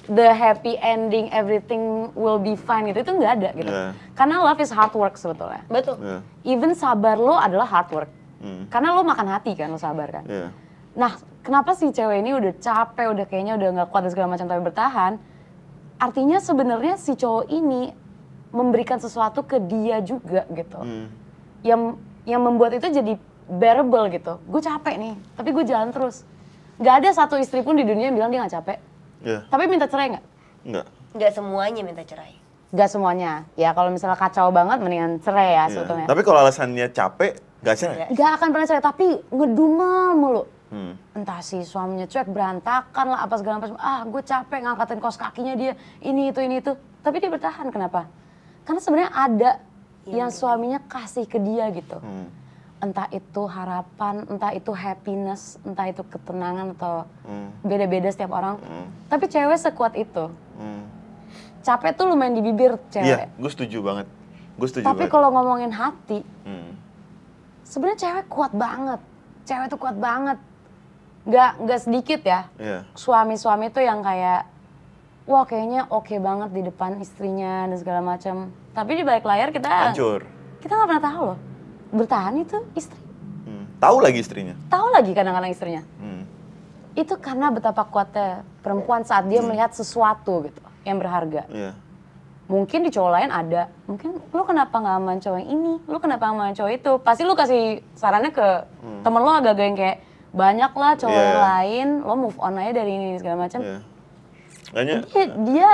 the happy ending, everything will be fine gitu, itu nggak ada gitu. Karena love is hard work sebetulnya. Betul. Even sabar lo adalah hard work. Karena lo makan hati kan, lo sabar kan. Nah, kenapa sih cewek ini udah capek, udah kayaknya udah nggak kuat dan segala macam tapi bertahan? Artinya sebenarnya si cowok ini memberikan sesuatu ke dia juga gitu. Yang membuat itu jadi bearable gitu. Gue capek nih, tapi gue jalan terus. Gak ada satu istri pun di dunia yang bilang dia gak capek. Tapi minta cerai gak? Enggak. Gak semuanya minta cerai. Gak semuanya. Ya kalau misalnya kacau banget mendingan cerai ya sebetulnya. Tapi kalau alasannya capek, gak cerai? Gak akan pernah cerai, tapi ngedumel mulu. Entah si suaminya cuek, berantakan lah, apa segala macam. Ah, gue capek ngangkatin kaos kakinya dia, ini itu. Tapi dia bertahan, kenapa? Karena sebenarnya ada yang suaminya kasih ke dia gitu. Entah itu harapan, entah itu happiness, entah itu ketenangan atau beda-beda setiap orang. Tapi cewek sekuat itu. Capek tuh lumayan di bibir cewek. Iya, gue setuju banget. Tapi kalau ngomongin hati, sebenarnya cewek kuat banget. Cewek tuh kuat banget. Nggak sedikit ya. Suami-suami tuh yang kayak, wah kayaknya oke banget di depan istrinya dan segala macam. Tapi di balik layar kita hancur. Kita nggak pernah tahu loh. Bertahan itu istri. Tahu lagi istrinya. Tahu lagi kadang-kadang istrinya. Itu karena betapa kuatnya perempuan saat dia melihat sesuatu gitu yang berharga. Mungkin di cowok lain ada, mungkin lu kenapa nggak aman cowok yang ini, lu kenapa nggak aman cowok itu. Pasti lu kasih sarannya ke temen lo agak-agak yang kayak banyak lah cowok yang lain, lo move on aja dari ini segala macam. Dia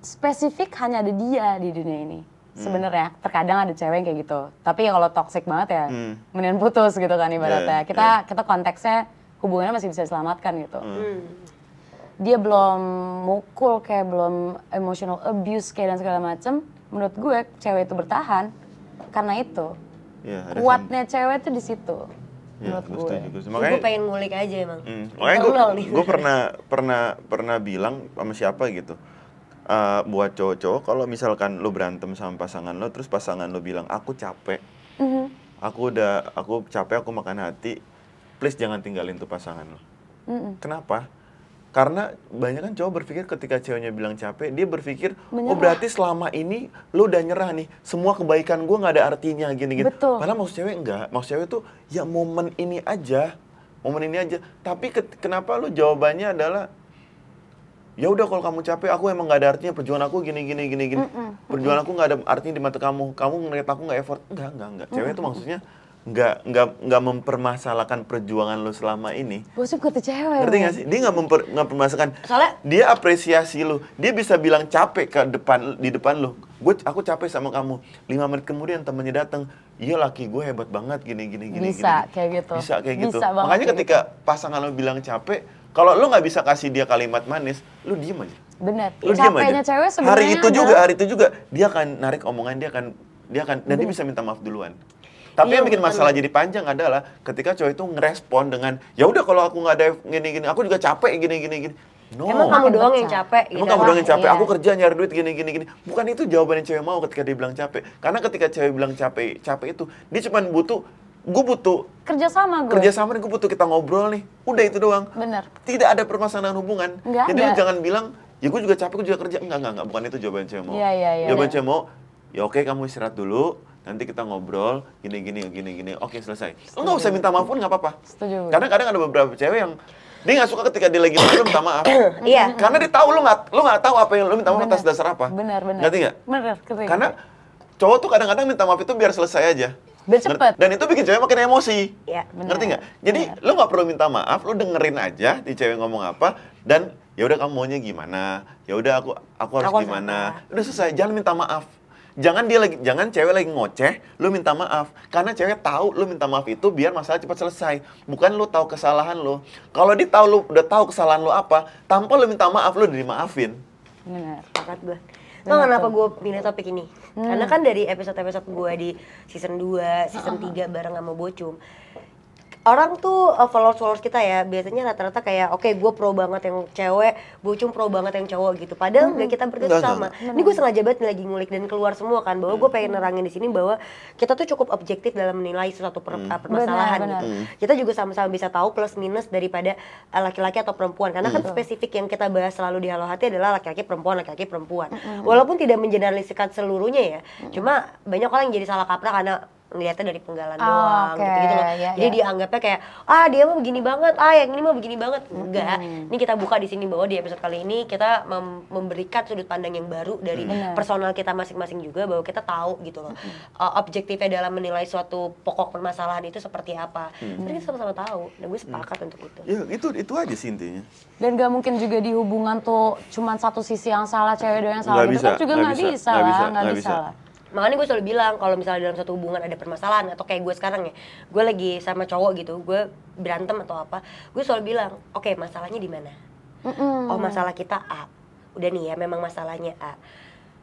spesifik hanya ada dia di dunia ini. Sebenarnya terkadang ada cewek yang kayak gitu, tapi kalau toxic banget ya mendingan putus gitu kan ibaratnya. Kita konteksnya hubungannya masih bisa diselamatkan gitu. Dia belum mukul kayak belum emotional abuse kayak dan segala macem. Menurut gue cewek itu bertahan karena itu. Kuatnya cewek itu di situ. Menurut gue. Makanya gue pengen ngulik aja emang. Makanya gue pernah bilang sama siapa gitu. Buat cowok-cowok kalau misalkan lo berantem sama pasangan lo terus pasangan lo bilang aku capek, aku capek, aku makan hati, please jangan tinggalin tuh pasangan lo. Kenapa? Karena banyak kan cowok berpikir ketika ceweknya bilang capek, dia berpikir menyerah. Oh berarti selama ini lo udah nyerah nih, semua kebaikan gue nggak ada artinya gini-gini. Padahal maksud cewek enggak, maksud cewek tuh ya momen ini aja. Tapi kenapa lo jawabannya adalah ya udah kalau kamu capek, aku emang nggak ada artinya, perjuangan aku gini. Perjuangan aku nggak ada artinya di mata kamu ngeliat aku nggak effort. Enggak. Cewek itu maksudnya nggak mempermasalahkan perjuangan lo selama ini. Bosip kata cewek. Ngerti nggak sih? Dia nggak mempermasalahkan. Dia apresiasi lo. Dia bisa bilang capek di depan lo. Aku capek sama kamu. 5 menit kemudian temennya datang. Iya laki gue hebat banget gini. Bisa kayak gitu. Makanya ketika pasangan lo bilang capek, kalau lo nggak bisa kasih dia kalimat manis, lo diem aja. Bener. Lo diem aja. Cewek sebenarnya hari itu juga dia akan narik omongan, dia akan dan dia bisa minta maaf duluan. Tapi yang bikin masalah jadi panjang adalah ketika cowok itu ngerespon dengan ya udah kalau aku nggak ada gini, aku juga capek gini. No. Emang kamu doang yang capek. Emang kamu doang yang capek. Aku kerja nyari duit gini. Bukan itu jawaban yang cewek mau ketika dia bilang capek. Karena ketika cewek bilang capek itu dia cuma gue butuh kerjasama dan gue butuh kita ngobrol nih. Udah itu doang. Bener. Tidak ada permasalahan hubungan. Jadi lu jangan bilang ya gue juga capek, gue juga kerja. Enggak. Bukan itu jawaban cewek mau. Iya. Jawaban cewek mau ya oke kamu istirahat dulu, nanti kita ngobrol, gini, oke selesai. Lo nggak usah minta maaf pun nggak apa-apa. Setuju. Karena kadang ada beberapa cewek yang dia nggak suka ketika dia lagi marah minta maaf. Iya. Karena dia tahu lo nggak tahu apa yang lo minta maaf atas dasar apa. Benar. Ngerti nggak? Benar, ketika. Karena cowok tuh kadang-kadang minta maaf itu biar selesai aja. Biar cepet. Dan itu bikin cewek makin emosi. Iya. Ngerti nggak? Jadi lo nggak perlu minta maaf, lo dengerin aja di cewek ngomong apa dan ya udah kamu maunya gimana? Ya udah aku harus Aku gimana? apa? Udah selesai, jangan minta maaf. Jangan cewek lagi ngoceh, lu minta maaf. Karena cewek tahu lu minta maaf itu biar masalah cepat selesai. Bukan lu tahu kesalahan lu. Kalau dia tahu lu udah tahu kesalahan lu apa, tanpa lu minta maaf lu udah dimaafin. Benar. Sepakat gue. Tau kenapa gue pilih topik ini? Karena kan dari episode-episode gue di season 2, season 3 bareng sama Bocum, orang tuh followers kita ya biasanya rata-rata kayak oke gue pro banget yang cewek, Bocum pro banget yang cowok gitu. Padahal nggak, kita berdua tuh sama. Ini gue sengaja banget lagi ngulik dan keluar semua kan bahwa gue pengen nerangin di sini bahwa kita tuh cukup objektif dalam menilai suatu permasalahan Benar. gitu. Kita juga sama-sama bisa tahu plus minus daripada laki-laki atau perempuan karena kan spesifik yang kita bahas selalu di Halo Hati adalah laki-laki perempuan. Walaupun tidak mengeneralisasikan seluruhnya ya. Cuma banyak orang yang jadi salah kaprah karena ngeliatnya dari penggalan doang gitu loh. Jadi dianggapnya kayak dia mah begini banget, yang ini mah begini banget. Enggak. Ini kita buka di sini bahwa di episode kali ini kita memberikan sudut pandang yang baru dari personal kita masing-masing juga bahwa kita tahu gitu loh. Objektifnya dalam menilai suatu pokok permasalahan itu seperti apa. Jadi kita sama-sama tahu dan gue sepakat untuk itu. Ya itu aja sih intinya. Dan gak mungkin juga di hubungan tuh cuman satu sisi yang salah, cewek doang yang salah. Nggak Itu kan juga nggak bisa lah. Makanya gue selalu bilang kalau misalnya dalam satu hubungan ada permasalahan atau kayak gue sekarang ya, gue lagi sama cowok gitu, gue berantem atau apa, gue selalu bilang, oke, masalahnya di mana? Oh, masalah kita A. Udah nih ya, memang masalahnya A.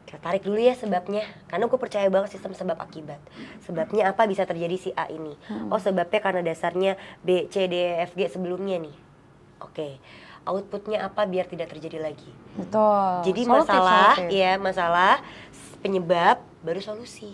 Kita tarik dulu ya sebabnya, karena gue percaya banget sistem sebab akibat. Sebabnya apa bisa terjadi si A ini? Oh, sebabnya karena dasarnya B, C, D, E, F, G sebelumnya nih. Oke. Outputnya apa biar tidak terjadi lagi? Betul. Jadi masalah penyebab baru solusi.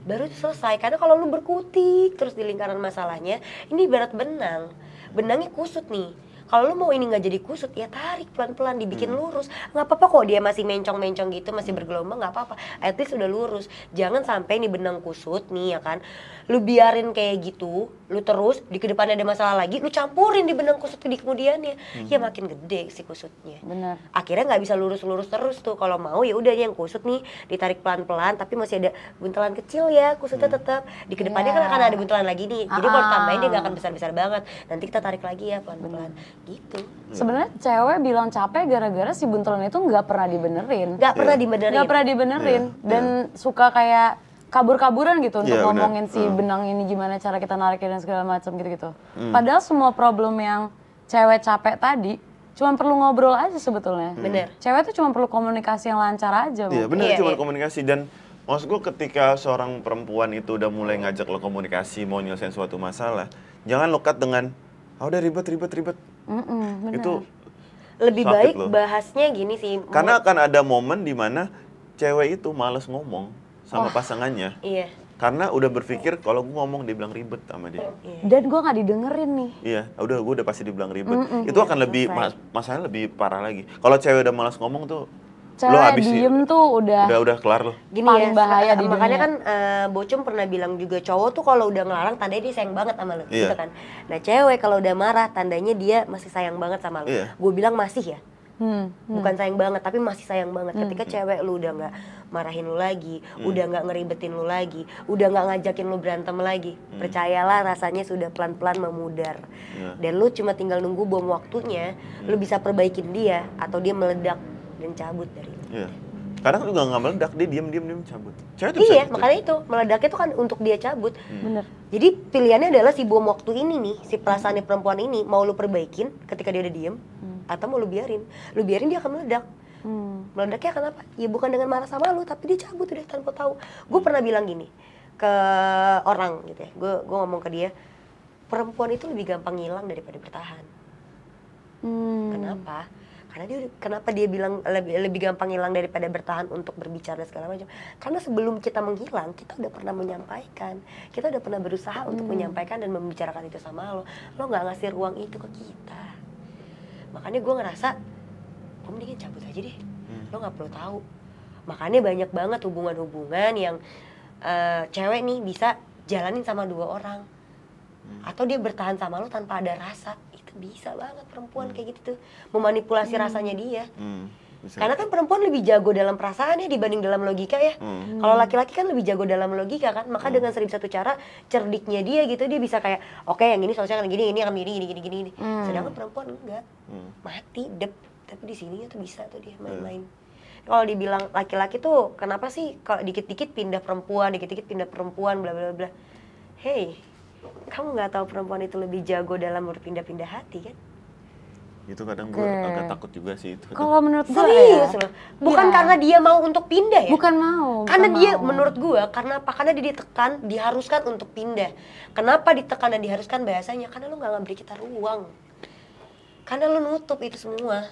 Baru selesai. Karena kalau lu berkutik terus di lingkaran masalahnya, ini ibarat benang. Benangnya kusut nih. Kalau lu mau ini nggak jadi kusut, ya tarik pelan-pelan, dibikin lurus. Nggak apa-apa kok dia masih mencong-mencong gitu, masih bergelombang, nggak apa-apa. At least udah lurus. Jangan sampai nih benang kusut nih ya kan. Lu biarin kayak gitu, lu terus di kedepannya ada masalah lagi, lu campurin di benang kusut di kemudiannya. Ya makin gede si kusutnya. Benar. Akhirnya nggak bisa lurus-lurus terus tuh. Kalau mau ya udah yang kusut nih ditarik pelan-pelan, tapi masih ada buntelan kecil ya, kusutnya tetap. Di kedepannya kan akan ada buntelan lagi nih. Jadi kalau tambahin dia nggak akan besar-besar banget. Nanti kita tarik lagi ya pelan-pelan. Gitu. Sebenarnya cewek bilang capek gara-gara si buntelan itu nggak pernah dibenerin. Nggak pernah dibenerin. Dan suka kayak kabur-kaburan gitu untuk Iya, ngomongin si benang ini gimana cara kita narikin dan segala macam gitu-gitu. Padahal semua problem yang cewek capek tadi cuma perlu ngobrol aja sebetulnya. Bener. Cewek tuh cuma perlu komunikasi yang lancar aja. Iya, benar, Iya, cuma iya. komunikasi. Dan maksud gue ketika seorang perempuan itu udah mulai ngajak lo komunikasi, mau nyelesain suatu masalah, jangan lo cut dengan udah ribet. Bener. Itu Lebih sakit baik loh. bahasnya gini sih. Karena akan ada momen di mana cewek itu males ngomong sama pasangannya. Iya. Karena udah berpikir kalau gue ngomong dia bilang ribet sama dia. Dan gue nggak didengerin nih. Iya, gue udah pasti dibilang ribet. Itu akan lebih masalahnya lebih parah lagi. Kalau cewek udah malas ngomong tuh lo Cewek habis diem tuh udah kelar lo. Gini paling ya, bahaya di makanya dunia. kan Bocum pernah bilang juga cowok tuh kalau udah ngelarang tandanya dia sayang banget sama lo, Iya. gitu kan. Nah cewek kalau udah marah tandanya dia masih sayang banget sama lo. Iya. Gue bilang masih ya, bukan sayang banget tapi masih sayang banget. Ketika cewek lu udah nggak marahin lu lagi, udah nggak ngeribetin lu lagi, udah nggak ngajakin lu berantem lagi, percayalah rasanya sudah pelan-pelan memudar. Iya. Dan lu cuma tinggal nunggu bom waktunya, lu bisa perbaikin dia atau dia meledak dan cabut dari itu. Iya. Kadang juga nggak meledak, dia diem cabut. Cewek tuh bisa Iya, gitu. makanya itu meledaknya itu kan untuk dia cabut. Bener. Jadi pilihannya adalah si bom waktu ini nih, si perasaannya perempuan ini mau lu perbaikin ketika dia udah diem, atau mau lu biarin. Lu biarin dia akan meledak. Meledaknya kenapa? Ya bukan dengan marah sama lu, tapi dia cabut udah tanpa tahu. Gue pernah bilang gini ke orang gitu ya, gue ngomong ke dia, perempuan itu lebih gampang hilang daripada bertahan. Kenapa? Karena kenapa dia bilang lebih gampang hilang daripada bertahan untuk berbicara dan segala macam? Karena sebelum kita menghilang, kita udah pernah menyampaikan, kita udah pernah berusaha untuk menyampaikan dan membicarakan itu sama lo nggak ngasih ruang itu ke kita. Makanya gue ngerasa, lo mendingan cabut aja deh, lo nggak perlu tahu. Makanya banyak banget hubungan-hubungan yang cewek nih bisa jalanin sama 2 orang. Atau dia bertahan sama lo tanpa ada rasa. Itu bisa banget perempuan kayak gitu tuh. Memanipulasi rasanya dia. Bisa. Karena kan perempuan lebih jago dalam perasaannya dibanding dalam logika ya. Kalau laki-laki kan lebih jago dalam logika kan. Maka dengan 1001 cara cerdiknya dia gitu, dia bisa kayak oke, yang ini sosial kan gini, ini akan gini. Sedangkan perempuan enggak. Mati dep. Tapi di sininya tuh bisa tuh dia main-main. Kalau dibilang laki-laki tuh kenapa sih kalau dikit-dikit pindah perempuan, dikit-dikit pindah perempuan bla bla bla. Hey, kamu nggak tahu perempuan itu lebih jago dalam berpindah-pindah hati kan? Itu kadang gue agak takut juga sih itu. Kalau menurut gue Serius ya, loh. Bukan karena dia mau untuk pindah ya. bukan mau. Karena bukan dia mau. menurut gue karena apa? Karena dia ditekan, diharuskan untuk pindah. Kenapa ditekan dan diharuskan bahasanya? Karena lu nggak ngeberi kita ruang. Karena lu nutup itu semua.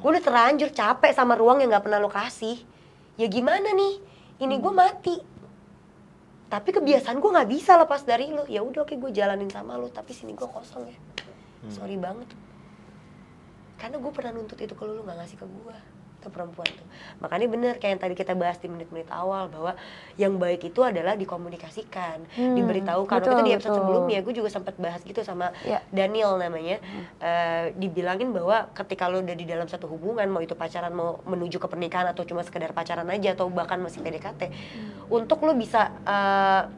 Gue udah terlanjur capek sama ruang yang nggak pernah lo kasih. Ya gimana nih? Ini gue mati. Tapi kebiasaan gue nggak bisa lepas dari lu. Ya udah oke, gue jalanin sama lu. Tapi sini gue kosong ya. Sorry banget. Karena gue pernah nuntut itu ke lu gak ngasih ke gue. Itu perempuan tuh. Makanya bener kayak yang tadi kita bahas di menit-menit awal, bahwa yang baik itu adalah dikomunikasikan, diberitahukan. Waktu itu di episode sebelumnya gue juga sempat bahas gitu sama Daniel namanya. Dibilangin bahwa ketika lo udah di dalam satu hubungan, mau itu pacaran, mau menuju ke pernikahan, atau cuma sekedar pacaran aja, atau bahkan masih PDKT, untuk lo bisa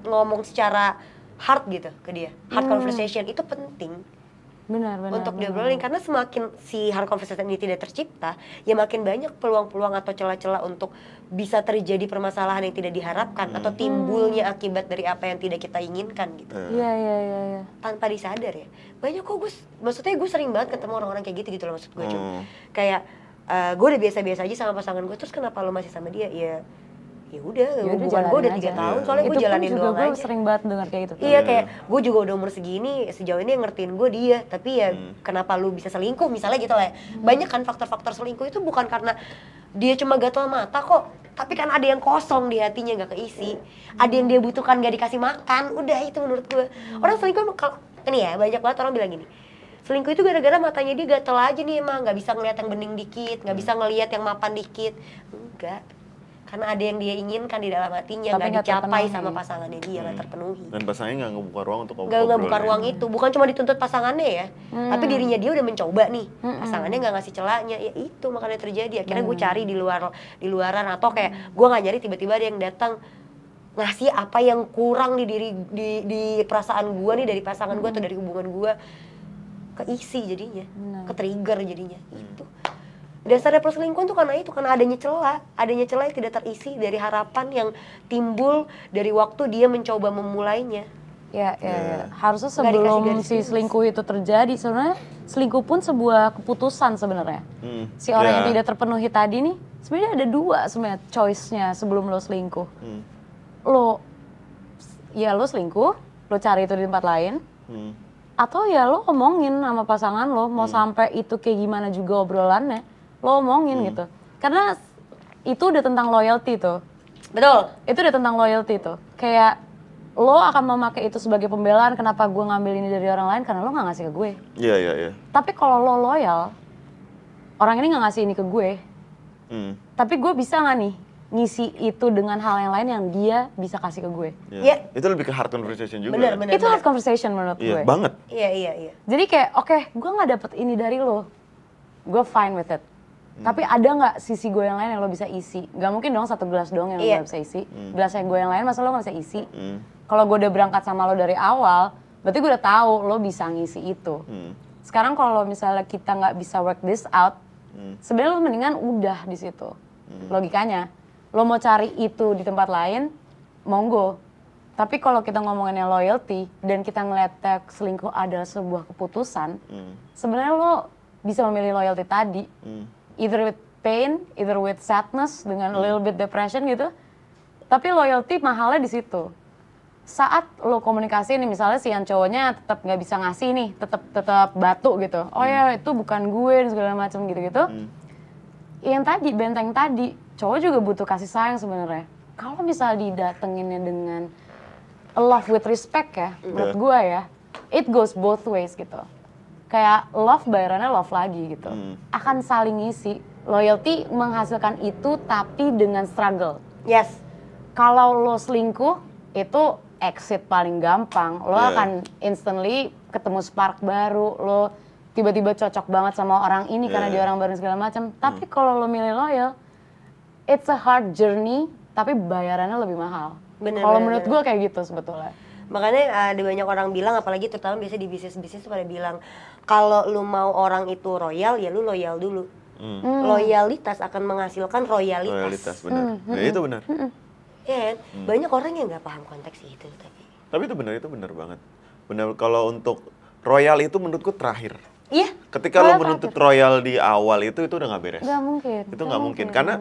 ngomong secara hard gitu ke dia, hard conversation itu penting. Benar. Untuk diobrolin, karena semakin si hard conversation ini tidak tercipta, ya makin banyak peluang-peluang atau celah-celah untuk bisa terjadi permasalahan yang tidak diharapkan atau timbulnya akibat dari apa yang tidak kita inginkan gitu. Iya. Tanpa disadar ya. Banyak kok maksudnya gue sering banget ketemu orang-orang kayak gitu loh, maksud gue kayak gue udah biasa-biasa aja sama pasangan gue, terus kenapa lo masih sama dia? Ya udah, hubungan gue udah 3 tahun, soalnya gue jalanin doang aja. Itu pun juga gue sering banget dengar kayak gitu. Iya, kayak gue juga udah umur segini, sejauh ini yang ngertiin gue dia. Tapi ya kenapa lu bisa selingkuh misalnya gitu lah ya. Banyak kan faktor-faktor selingkuh itu bukan karena dia cuma gatel mata kok. Tapi kan ada yang kosong di hatinya, gak keisi. Ada yang dia butuhkan gak dikasih makan. Udah itu menurut gue. Orang selingkuh, kalau ini ya banyak banget orang bilang gini, selingkuh itu gara-gara matanya dia gatel aja nih emang. Gak bisa ngeliat yang bening dikit, gak bisa ngeliat yang mapan dikit. Enggak. Karena ada yang dia inginkan di dalam hatinya, nggak dicapai sama pasangannya dia, nggak terpenuhi. Dan pasangannya nggak ngebuka ruang untuk ngobrol. Nggak buka ruang itu, bukan cuma dituntut pasangannya ya, tapi dirinya dia udah mencoba nih, pasangannya nggak ngasih celahnya, ya itu makanya terjadi. Akhirnya gue cari di luaran, atau kayak gue nggak nyari, tiba-tiba ada yang datang ngasih apa yang kurang di diri di perasaan gue nih dari pasangan gue atau dari hubungan gue, keisi jadinya, ke-trigger jadinya, itu. Dasarnya perselingkuhan tuh karena itu, karena adanya celah yang tidak terisi dari harapan yang timbul dari waktu dia mencoba memulainya. Ya. Harusnya sebelum si selingkuh itu terjadi, sebenarnya selingkuh pun sebuah keputusan sebenarnya. Si orang yang tidak terpenuhi tadi nih, sebenarnya ada 2 sebenarnya choice-nya sebelum lo selingkuh. Lo selingkuh, lo cari itu di tempat lain, atau ya lo omongin sama pasangan lo, mau sampai itu kayak gimana juga obrolannya, lo omongin gitu. Karena itu udah tentang loyalty tuh. Betul. Itu udah tentang loyalty tuh. Kayak lo akan memakai itu sebagai pembelaan, kenapa gue ngambil ini dari orang lain, karena lo gak ngasih ke gue. Iya. Tapi kalau lo loyal, orang ini gak ngasih ini ke gue, tapi gue bisa gak nih ngisi itu dengan hal yang lain yang dia bisa kasih ke gue. Iya. Itu lebih ke hard conversation juga. Bener. Itu hard conversation menurut gue. Banget. Iya. Jadi kayak, oke, gue gak dapet ini dari lo, gue fine with it. Tapi ada nggak sisi gue yang lain yang lo bisa isi? Gak mungkin dong satu gelas doang yang lo gak bisa isi. Gelasnya gue yang lain masa lo gak bisa isi? Kalau gue udah berangkat sama lo dari awal, berarti gue udah tahu lo bisa ngisi itu. Sekarang kalau misalnya kita nggak bisa work this out, sebenarnya lo mendingan udah di situ. Logikanya, lo mau cari itu di tempat lain, monggo. Tapi kalau kita ngomonginnya loyalty dan kita ngeliat selingkuh adalah sebuah keputusan, sebenarnya lo bisa memilih loyalty tadi. Either with pain, either with sadness, dengan a little bit depression gitu. Tapi loyalty mahalnya di situ. Saat lo komunikasi nih, misalnya si yang cowoknya tetap nggak bisa ngasih nih, tetap batu gitu. Oh ya itu bukan gue dan segala macam gitu-gitu. Yang tadi, benteng tadi, cowok juga butuh kasih sayang sebenarnya. Kalau misalnya didatenginnya dengan love with respect ya, menurut gue ya, it goes both ways gitu. Kayak love bayarannya love lagi gitu. Akan saling ngisi. Loyalty menghasilkan itu tapi dengan struggle. Yes. Kalau lo selingkuh, itu exit paling gampang. Lo akan instantly ketemu spark baru, lo tiba-tiba cocok banget sama orang ini karena dia orang baru segala macam. Tapi kalau lo milih loyal, it's a hard journey, tapi bayarannya lebih mahal. Kalau menurut gue kayak gitu sebetulnya. Makanya ada banyak orang bilang, apalagi terutama biasanya di bisnis-bisnis tuh pada bilang, kalau lu mau orang itu royal, ya lu loyal dulu. Loyalitas akan menghasilkan royalitas. Loyalitas, benar. Ya itu benar. Ya, banyak orang yang nggak paham konteks itu. Tapi itu benar banget. Benar, kalau untuk royal itu menurutku terakhir. Iya. Ketika lo menuntut royal di awal itu udah nggak beres. Nggak mungkin. Itu nggak mungkin. Karena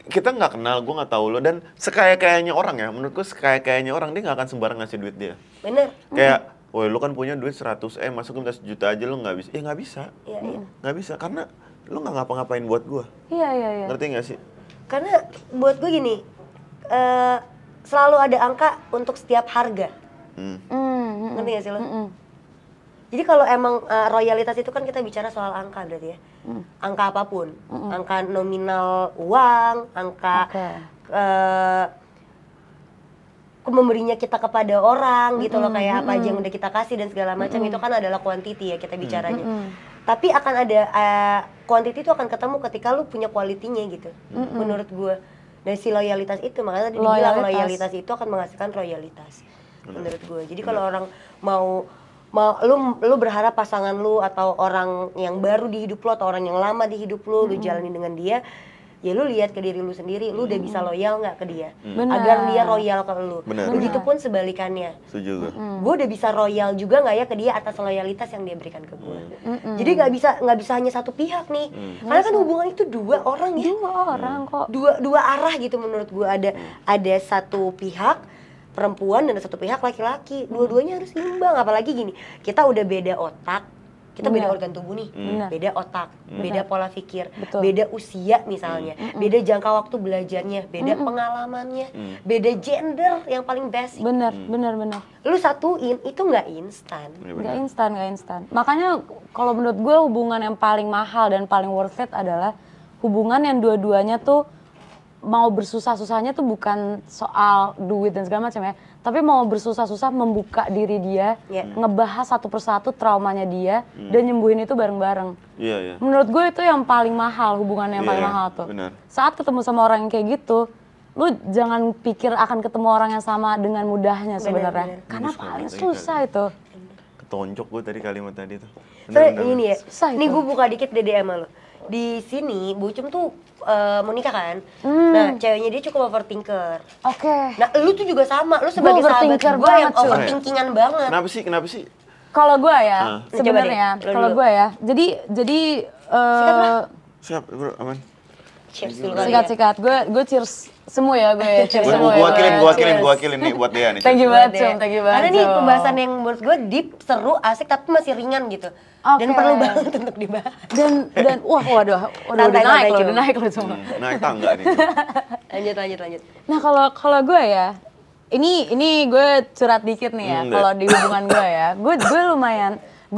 kita nggak kenal, gue nggak tahu lo, dan sekaya-kayanya orang ya, menurutku sekaya-kayanya orang dia nggak akan sembarang ngasih duit dia. Bener. Kayak, woi lo kan punya duit 100 masuk minta 1 juta aja lo nggak bisa. Ya nggak bisa. Iya. Nggak bisa karena lo nggak ngapa-ngapain buat gue. Iya. Ngerti nggak sih? Karena buat gue gini, selalu ada angka untuk setiap harga. Ngerti gak sih lo? Jadi kalau emang royalitas itu kan kita bicara soal angka berarti ya. Angka apapun. Angka nominal uang, angka memberinya kita kepada orang gitu loh, kayak apa aja yang udah kita kasih dan segala macam, itu kan adalah quantity ya kita bicaranya. Tapi akan ada quantity itu akan ketemu ketika lu punya quality-nya gitu. Menurut gue. Dari si loyalitas itu, makanya tadi dibilang loyalitas itu akan menghasilkan royalitas. Menurut gue. Jadi kalau orang mau lu berharap pasangan lu atau orang yang baru di hidup lu atau orang yang lama di hidup lu, lu jalani dengan dia, ya lu lihat ke diri lu sendiri, lu udah bisa loyal nggak ke dia, agar dia royal ke lu. Begitupun sebalikannya. Setuju gue. Gue udah bisa royal juga nggak ya ke dia atas loyalitas yang dia berikan ke gue. Jadi nggak bisa hanya satu pihak nih, karena kan hubungan itu dua orang ya. Dua orang kok. Dua arah gitu menurut gue, ada satu pihak perempuan dan ada satu pihak laki-laki. Dua-duanya harus imbang, apalagi gini, kita udah beda otak. Kita beda organ tubuh nih, beda otak, beda pola pikir, beda usia misalnya, beda jangka waktu belajarnya, beda pengalamannya, beda gender yang paling basic. Bener. Lu satuin, itu nggak instan. Nggak instan. Makanya kalau menurut gue hubungan yang paling mahal dan paling worth it adalah hubungan yang dua-duanya tuh mau bersusah-susahnya tuh bukan soal duit dan segala macam ya, tapi mau bersusah-susah membuka diri dia, ngebahas satu persatu traumanya dia, dan nyembuhin itu bareng-bareng. Iya. Menurut gue itu yang paling mahal, hubungan yang paling mahal tuh. Benar. Saat ketemu sama orang yang kayak gitu, lu jangan pikir akan ketemu orang yang sama dengan mudahnya sebenarnya, karena paling susah itu. Ketonjok gue tadi kalimat tadi tuh. Ini ya, susah nih itu. gue buka dikit DDM lo. Di sini Bucem tuh mau nikah kan, nah ceweknya dia cukup overthinker. Oke. Nah lu tuh juga sama, lu sebagai sahabat gue yang overthinkingan banget. Kenapa sih? Kalau gue ya, sebenarnya kalau gue ya, jadi Siap, bro, aman. Cheers dulu kali ya. sikat. Gue cheers semua ya gue. Cheers semua. Gua wakilin nih buat dia nih. Thank you banget, Cum. Thank you banget. Karena nih pembahasan yang menurut gue deep, seru, asik, tapi masih ringan gitu. Dan perlu banget untuk dibahas. Dan waduh, udah naik loh semua. Naik tangga nih. Lanjut. Nah kalau gue ya, ini gue curhat dikit nih ya. Kalau di hubungan gue ya, gue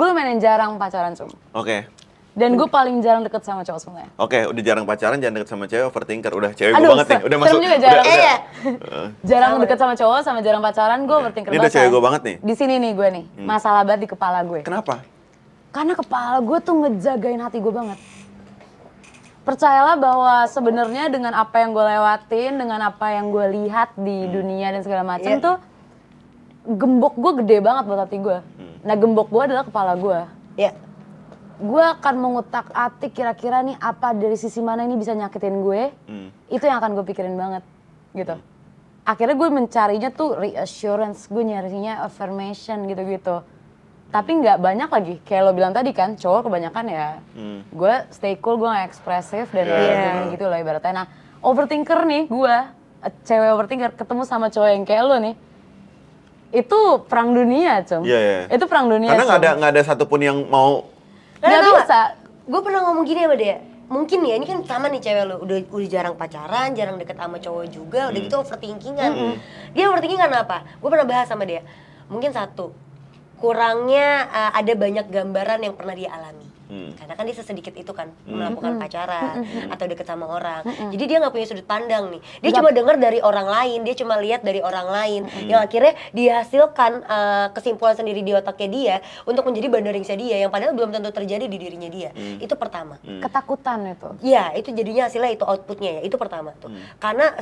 lumayan jarang pacaran, Cum. Oke. Dan gue paling jarang deket sama cowok sebenarnya. Oke, udah jarang pacaran, jangan deket sama cewek, overthinker. Udah cewek gue banget nih, udah masuk. Juga jarang. Jarang deket sama cowok, sama jarang pacaran, gue overthinker banget. Ini udah cewek gue banget nih. Di sini nih gue nih, masalah banget di kepala gue. Kenapa? Karena kepala gue tuh ngejagain hati gue banget. Percayalah bahwa sebenarnya dengan apa yang gue lewatin, dengan apa yang gue lihat di dunia dan segala macam tuh, gembok gue gede banget buat hati gue. Nah gembok gue adalah kepala gue. Gue akan mengutak-atik kira-kira nih apa dari sisi mana ini bisa nyakitin gue. Itu yang akan gue pikirin banget gitu. Akhirnya gue mencarinya tuh reassurance, gue nyarinya affirmation gitu-gitu. Tapi nggak banyak lagi, kayak lo bilang tadi kan, cowok kebanyakan ya gue stay cool, gue gak ekspresif dan gitu lah ibaratnya. Nah overthinker nih gue, cewek overthinker ketemu sama cowok yang kayak lo nih, itu perang dunia, Cum. Itu perang dunia. Karena nggak ada satupun yang mau. Nggak bisa. Gue pernah ngomong gini sama dia, mungkin ya ini kan sama nih cewek lo, udah jarang pacaran, jarang deket sama cowok juga, udah gitu overthinkingan. Dia overthinkingan apa? Gue pernah bahas sama dia, mungkin satu, kurangnya ada banyak gambaran yang pernah dia alami. Karena kan dia sesedikit itu kan melakukan pacaran atau deket sama orang. Jadi dia nggak punya sudut pandang nih. Dia cuma dengar dari orang lain, dia cuma lihat dari orang lain, yang akhirnya dihasilkan kesimpulan sendiri di otaknya dia untuk menjadi bandaringsnya dia, yang padahal belum tentu terjadi di dirinya dia. Itu pertama. Ketakutan itu. Ya, itu jadinya hasilnya itu outputnya ya, itu pertama tuh. Karena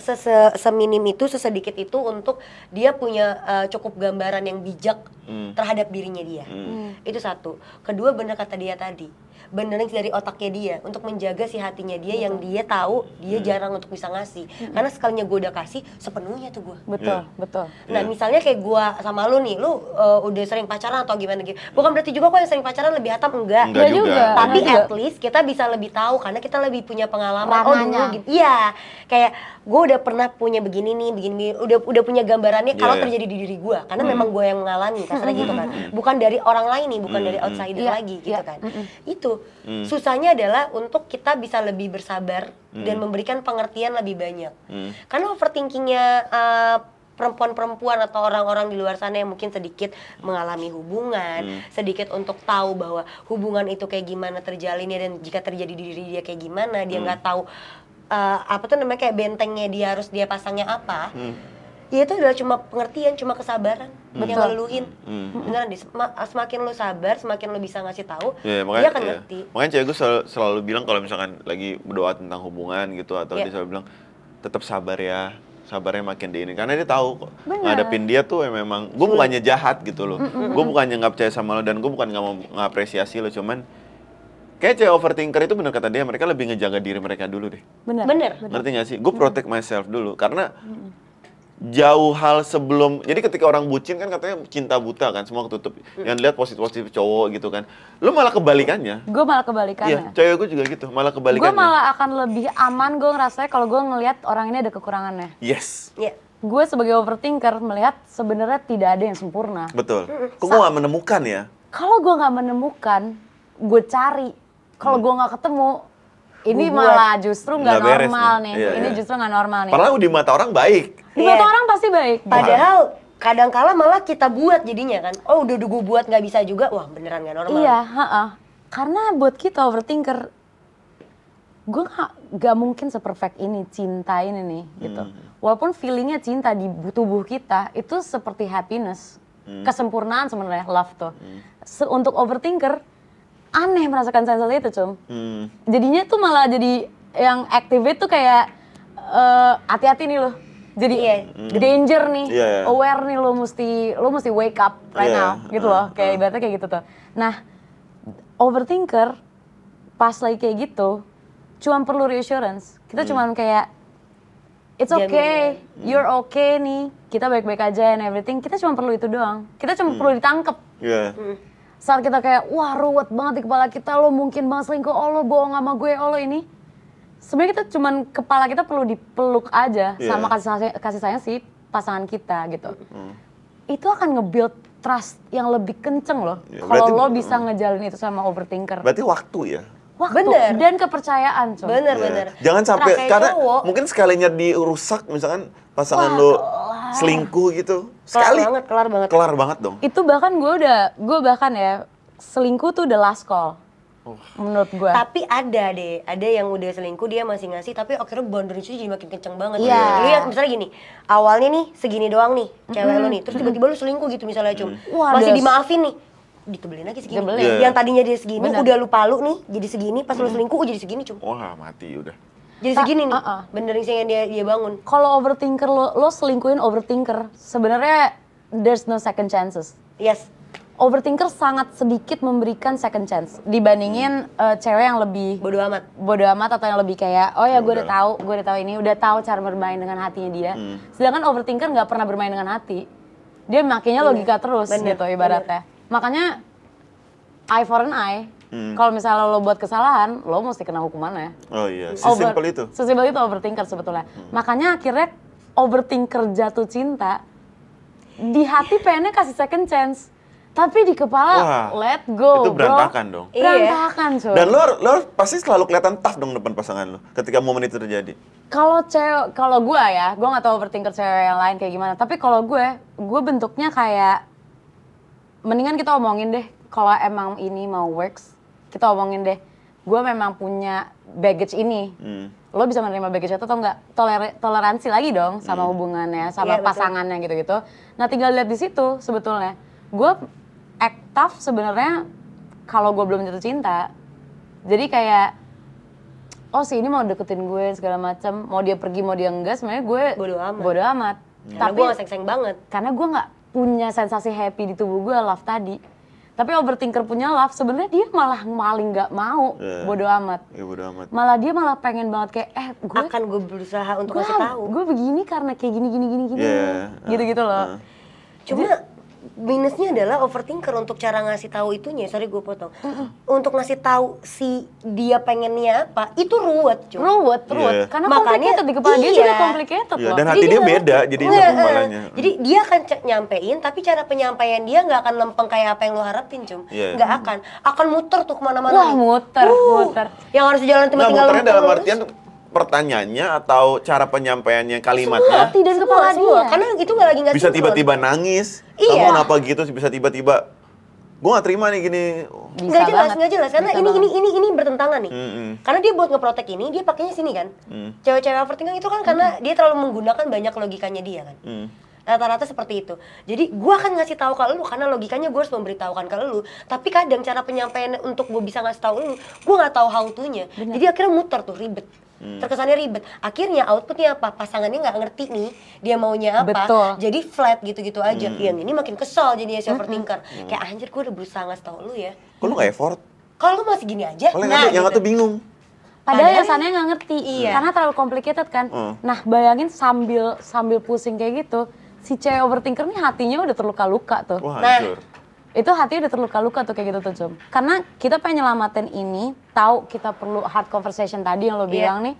seminim itu, sesedikit itu untuk dia punya cukup gambaran yang bijak terhadap dirinya dia. Itu satu. Kedua, bener kata dia tadi, beneran dari otaknya dia untuk menjaga si hatinya dia yang dia tahu dia jarang untuk bisa ngasih. Karena sekalinya gue udah kasih sepenuhnya tuh gue. Betul, betul. Nah misalnya kayak gue sama lu nih, lu udah sering pacaran atau gimana gitu. Bukan berarti juga kok yang sering pacaran lebih hatam, enggak. Enggak juga. Tapi Enggak at least kita bisa lebih tahu karena kita lebih punya pengalaman. Rananya. Oh dulu gitu. Iya, kayak gue udah pernah punya begini nih, begini, udah punya gambarannya kalau terjadi di diri gue. Karena memang gue yang mengalami, kasarnya gitu kan. Bukan dari orang lain nih, bukan dari outsider lagi gitu kan. Itu susahnya adalah untuk kita bisa lebih bersabar dan memberikan pengertian lebih banyak. Karena overthinkingnya perempuan-perempuan atau orang-orang di luar sana yang mungkin sedikit mengalami hubungan, sedikit untuk tahu bahwa hubungan itu kayak gimana terjalinnya dan jika terjadi di diri dia kayak gimana, dia nggak tahu apa tuh namanya kayak bentengnya dia harus dia pasangnya apa. Ya itu adalah cuma pengertian, cuma kesabaran yang ngeluluhin. Beneran deh, semakin lo sabar, semakin lo bisa ngasih tahu, dia akan ngerti. Makanya cewek gue selalu bilang kalau misalkan lagi berdoa tentang hubungan gitu, atau dia selalu bilang tetap sabar ya, sabarnya makin di ini. Karena dia tahu kok, ngadepin dia tuh memang, gue bukannya jahat gitu loh. Gue bukannya nggak percaya sama lo, dan gue bukan nggak mau ngapresiasi lo, cuman kayak cewek overthinker itu bener kata dia, mereka lebih ngejaga diri mereka dulu deh. Bener. Ngerti gak sih? Gue protect myself dulu, karena jauh hal sebelum, jadi ketika orang bucin kan katanya cinta buta kan, semua ketutup. Yang dilihat positif-positif cowok gitu kan. Lu malah kebalikannya. Gue malah kebalikannya. Iya, cewek gue juga gitu, malah kebalikannya. Gue malah akan lebih aman, gue ngerasanya kalau gue ngelihat orang ini ada kekurangannya. Yes. Iya. Gue sebagai overthinker melihat sebenarnya tidak ada yang sempurna. Betul. Kok gue gak menemukan ya? Kalau gue nggak menemukan, gue cari. Kalau gue nggak ketemu, ini Gua buat. malah justru nggak Nggak beres normal nih. nih. Iya, Ini iya. justru nggak normal nih. Padahal di mata orang baik. Di mata Iya. orang pasti baik. Padahal kadang-kala malah kita buat jadinya kan. Oh udah gue buat nggak bisa juga, wah beneran nggak normal. Iya, karena buat kita overthinker, gue nggak mungkin seperfect ini cinta ini nih gitu. Walaupun feelingnya cinta di tubuh kita itu seperti happiness, kesempurnaan sebenarnya love tuh. Untuk overthinker aneh merasakan sensasi itu, Cum. Jadinya tuh malah jadi yang activate tuh kayak hati-hati nih lo. Jadi danger nih, aware nih lo mesti wake up right now gitu loh. Kayak ibaratnya kayak gitu tuh. Nah, overthinker pas lagi kayak gitu cuma perlu reassurance. Kita cuma kayak it's okay, you're okay nih. Kita baik-baik aja and everything. Kita cuma perlu itu doang. Kita cuma perlu ditangkep. Saat kita kayak, wah ruwet banget di kepala kita, lo mungkin banget selingkuh, lo bohong sama gue, lo ini. Sebenarnya kita cuman, kepala kita perlu dipeluk aja sama kasih sayang si pasangan kita gitu. Itu akan nge-build trust yang lebih kenceng loh. Kalau lo bisa ngejalin itu sama overthinker. Berarti waktu ya? Waktu dan kepercayaan, Cum. Bener. Jangan sampai, karena cowok, mungkin sekalinya dirusak, misalkan pasangan lo selingkuh gitu. Sekali. Kelar banget dong. Itu bahkan gue bahkan ya, selingkuh tuh the last call. Menurut gue. Tapi ada yang udah selingkuh dia masih ngasih, tapi akhirnya boundariesnya jadi makin kenceng banget. Iya. Lu yang misalnya gini, awalnya nih segini doang nih, cewek lu nih, terus tiba-tiba lu selingkuh gitu misalnya Cum. Masih dimaafin nih, ditebelin lagi segini. Yang tadinya dia segini, udah lu palu nih, jadi segini, pas lu selingkuh jadi segini Cum. Wah mati udah. Jadi segini nih, boundariesnya yang dia bangun. Kalau overthinker lo selingkuhin overthinker, sebenarnya there's no second chances. Yes. Overthinker sangat sedikit memberikan second chance dibandingin cewek yang lebih bodo amat atau yang lebih kayak oh ya gue udah tahu ini, udah tahu cara bermain dengan hatinya dia. Sedangkan overthinker nggak pernah bermain dengan hati, dia makinnya logika terus gitu ibaratnya. Makanya eye for an eye. Kalau misalnya lo buat kesalahan, lo mesti kena hukumannya. Oh iya, sesimpel itu. Sesimpel itu overthinker sebetulnya. Makanya akhirnya overthinker jatuh cinta, di hati pengennya kasih second chance. Tapi di kepala, let go, itu berantakan dong. Berantakan, coy. Dan lo pasti selalu kelihatan tough dong depan pasangan lo ketika momen itu terjadi. Kalau gue ya, gue nggak tahu overthinker cewek yang lain kayak gimana. Tapi kalau gue bentuknya kayak, mendingan kita omongin deh. Kalau emang ini mau works, kita omongin deh, gue memang punya baggage ini. Lo bisa menerima baggage itu atau enggak? Toleransi lagi dong sama hubungannya, sama Iya, betul. pasangannya gitu-gitu. Nah tinggal lihat di situ sebetulnya. Gue act tough sebenarnya kalau gue belum jatuh cinta. Jadi kayak, oh si ini mau deketin gue segala macam, mau dia pergi mau dia enggak, sebenarnya gue Bodo amat. Karena gue gak seng-seng banget. karena gue nggak punya sensasi happy di tubuh gue love tadi. Tapi overthinker punya love, sebenarnya dia malah paling nggak mau, bodo amat. Ya bodo amat. Malah dia malah pengen banget kayak, gue Akan gue berusaha untuk kasih tahu. gue begini karena kayak gini Iya, gitu-gitu loh. Cuma minusnya adalah overthinker untuk cara ngasih tahu itunya. Sorry gue potong. Untuk ngasih tahu si dia pengennya apa, itu ruwet, cuy. Ruwet, Iya. karena Makanya, complicated di kepala dia iya. juga complicated Iya, loh. dan hati dia beda jadinya sama kepalanya. Jadi dia akan nyampein, tapi cara penyampaian dia nggak akan lempeng kayak apa yang lo harapin, cum. Iya. Nggak akan muter tuh kemana-mana. Wah muter. Yang harus jalan Nah, tinggal muternya dalam lurus. artian pertanyaannya atau cara penyampaiannya kalimatnya Hati dan kepala dia. Karena itu nggak bisa sinkron. tiba-tiba nangis, Iya. kamu kenapa gitu, bisa tiba-tiba gue gak terima nih gini. Bisa Nggak jelas karena Bisa ini bertentangan nih. Karena dia buat ngeprotek ini dia pakainya sini kan. Cewek-cewek overthinking itu kan karena dia terlalu menggunakan banyak logikanya dia kan. Rata-rata seperti itu. Jadi gua akan ngasih tahu ke lu karena logikanya gue harus memberitahukan ke lu. Tapi kadang cara penyampaian untuk gue bisa ngasih tahu lu, gua nggak tahu how to-nya. Jadi akhirnya muter tuh ribet. Terkesannya ribet. Akhirnya outputnya apa? Pasangannya nggak ngerti nih dia maunya apa. Betul. Jadi flat gitu-gitu aja. Yang ini makin kesal jadinya si overthinker. Kayak anjir gue udah berusaha ngasih tahu lu ya. Kok lu gak effort? Kalau lu masih gini aja. Kalau yang gitu. satu bingung. Padahal Padahal yang sana nggak ngerti, iya. karena terlalu complicated kan. Nah bayangin sambil pusing kayak gitu, si cewek overthinker nih hatinya udah terluka-luka tuh. Wah, Nah. hancur. Itu hatinya udah terluka-luka tuh kayak gitu tuh Cum. Karena kita pengen nyelamatin ini, tahu kita perlu hard conversation tadi yang lo bilang nih.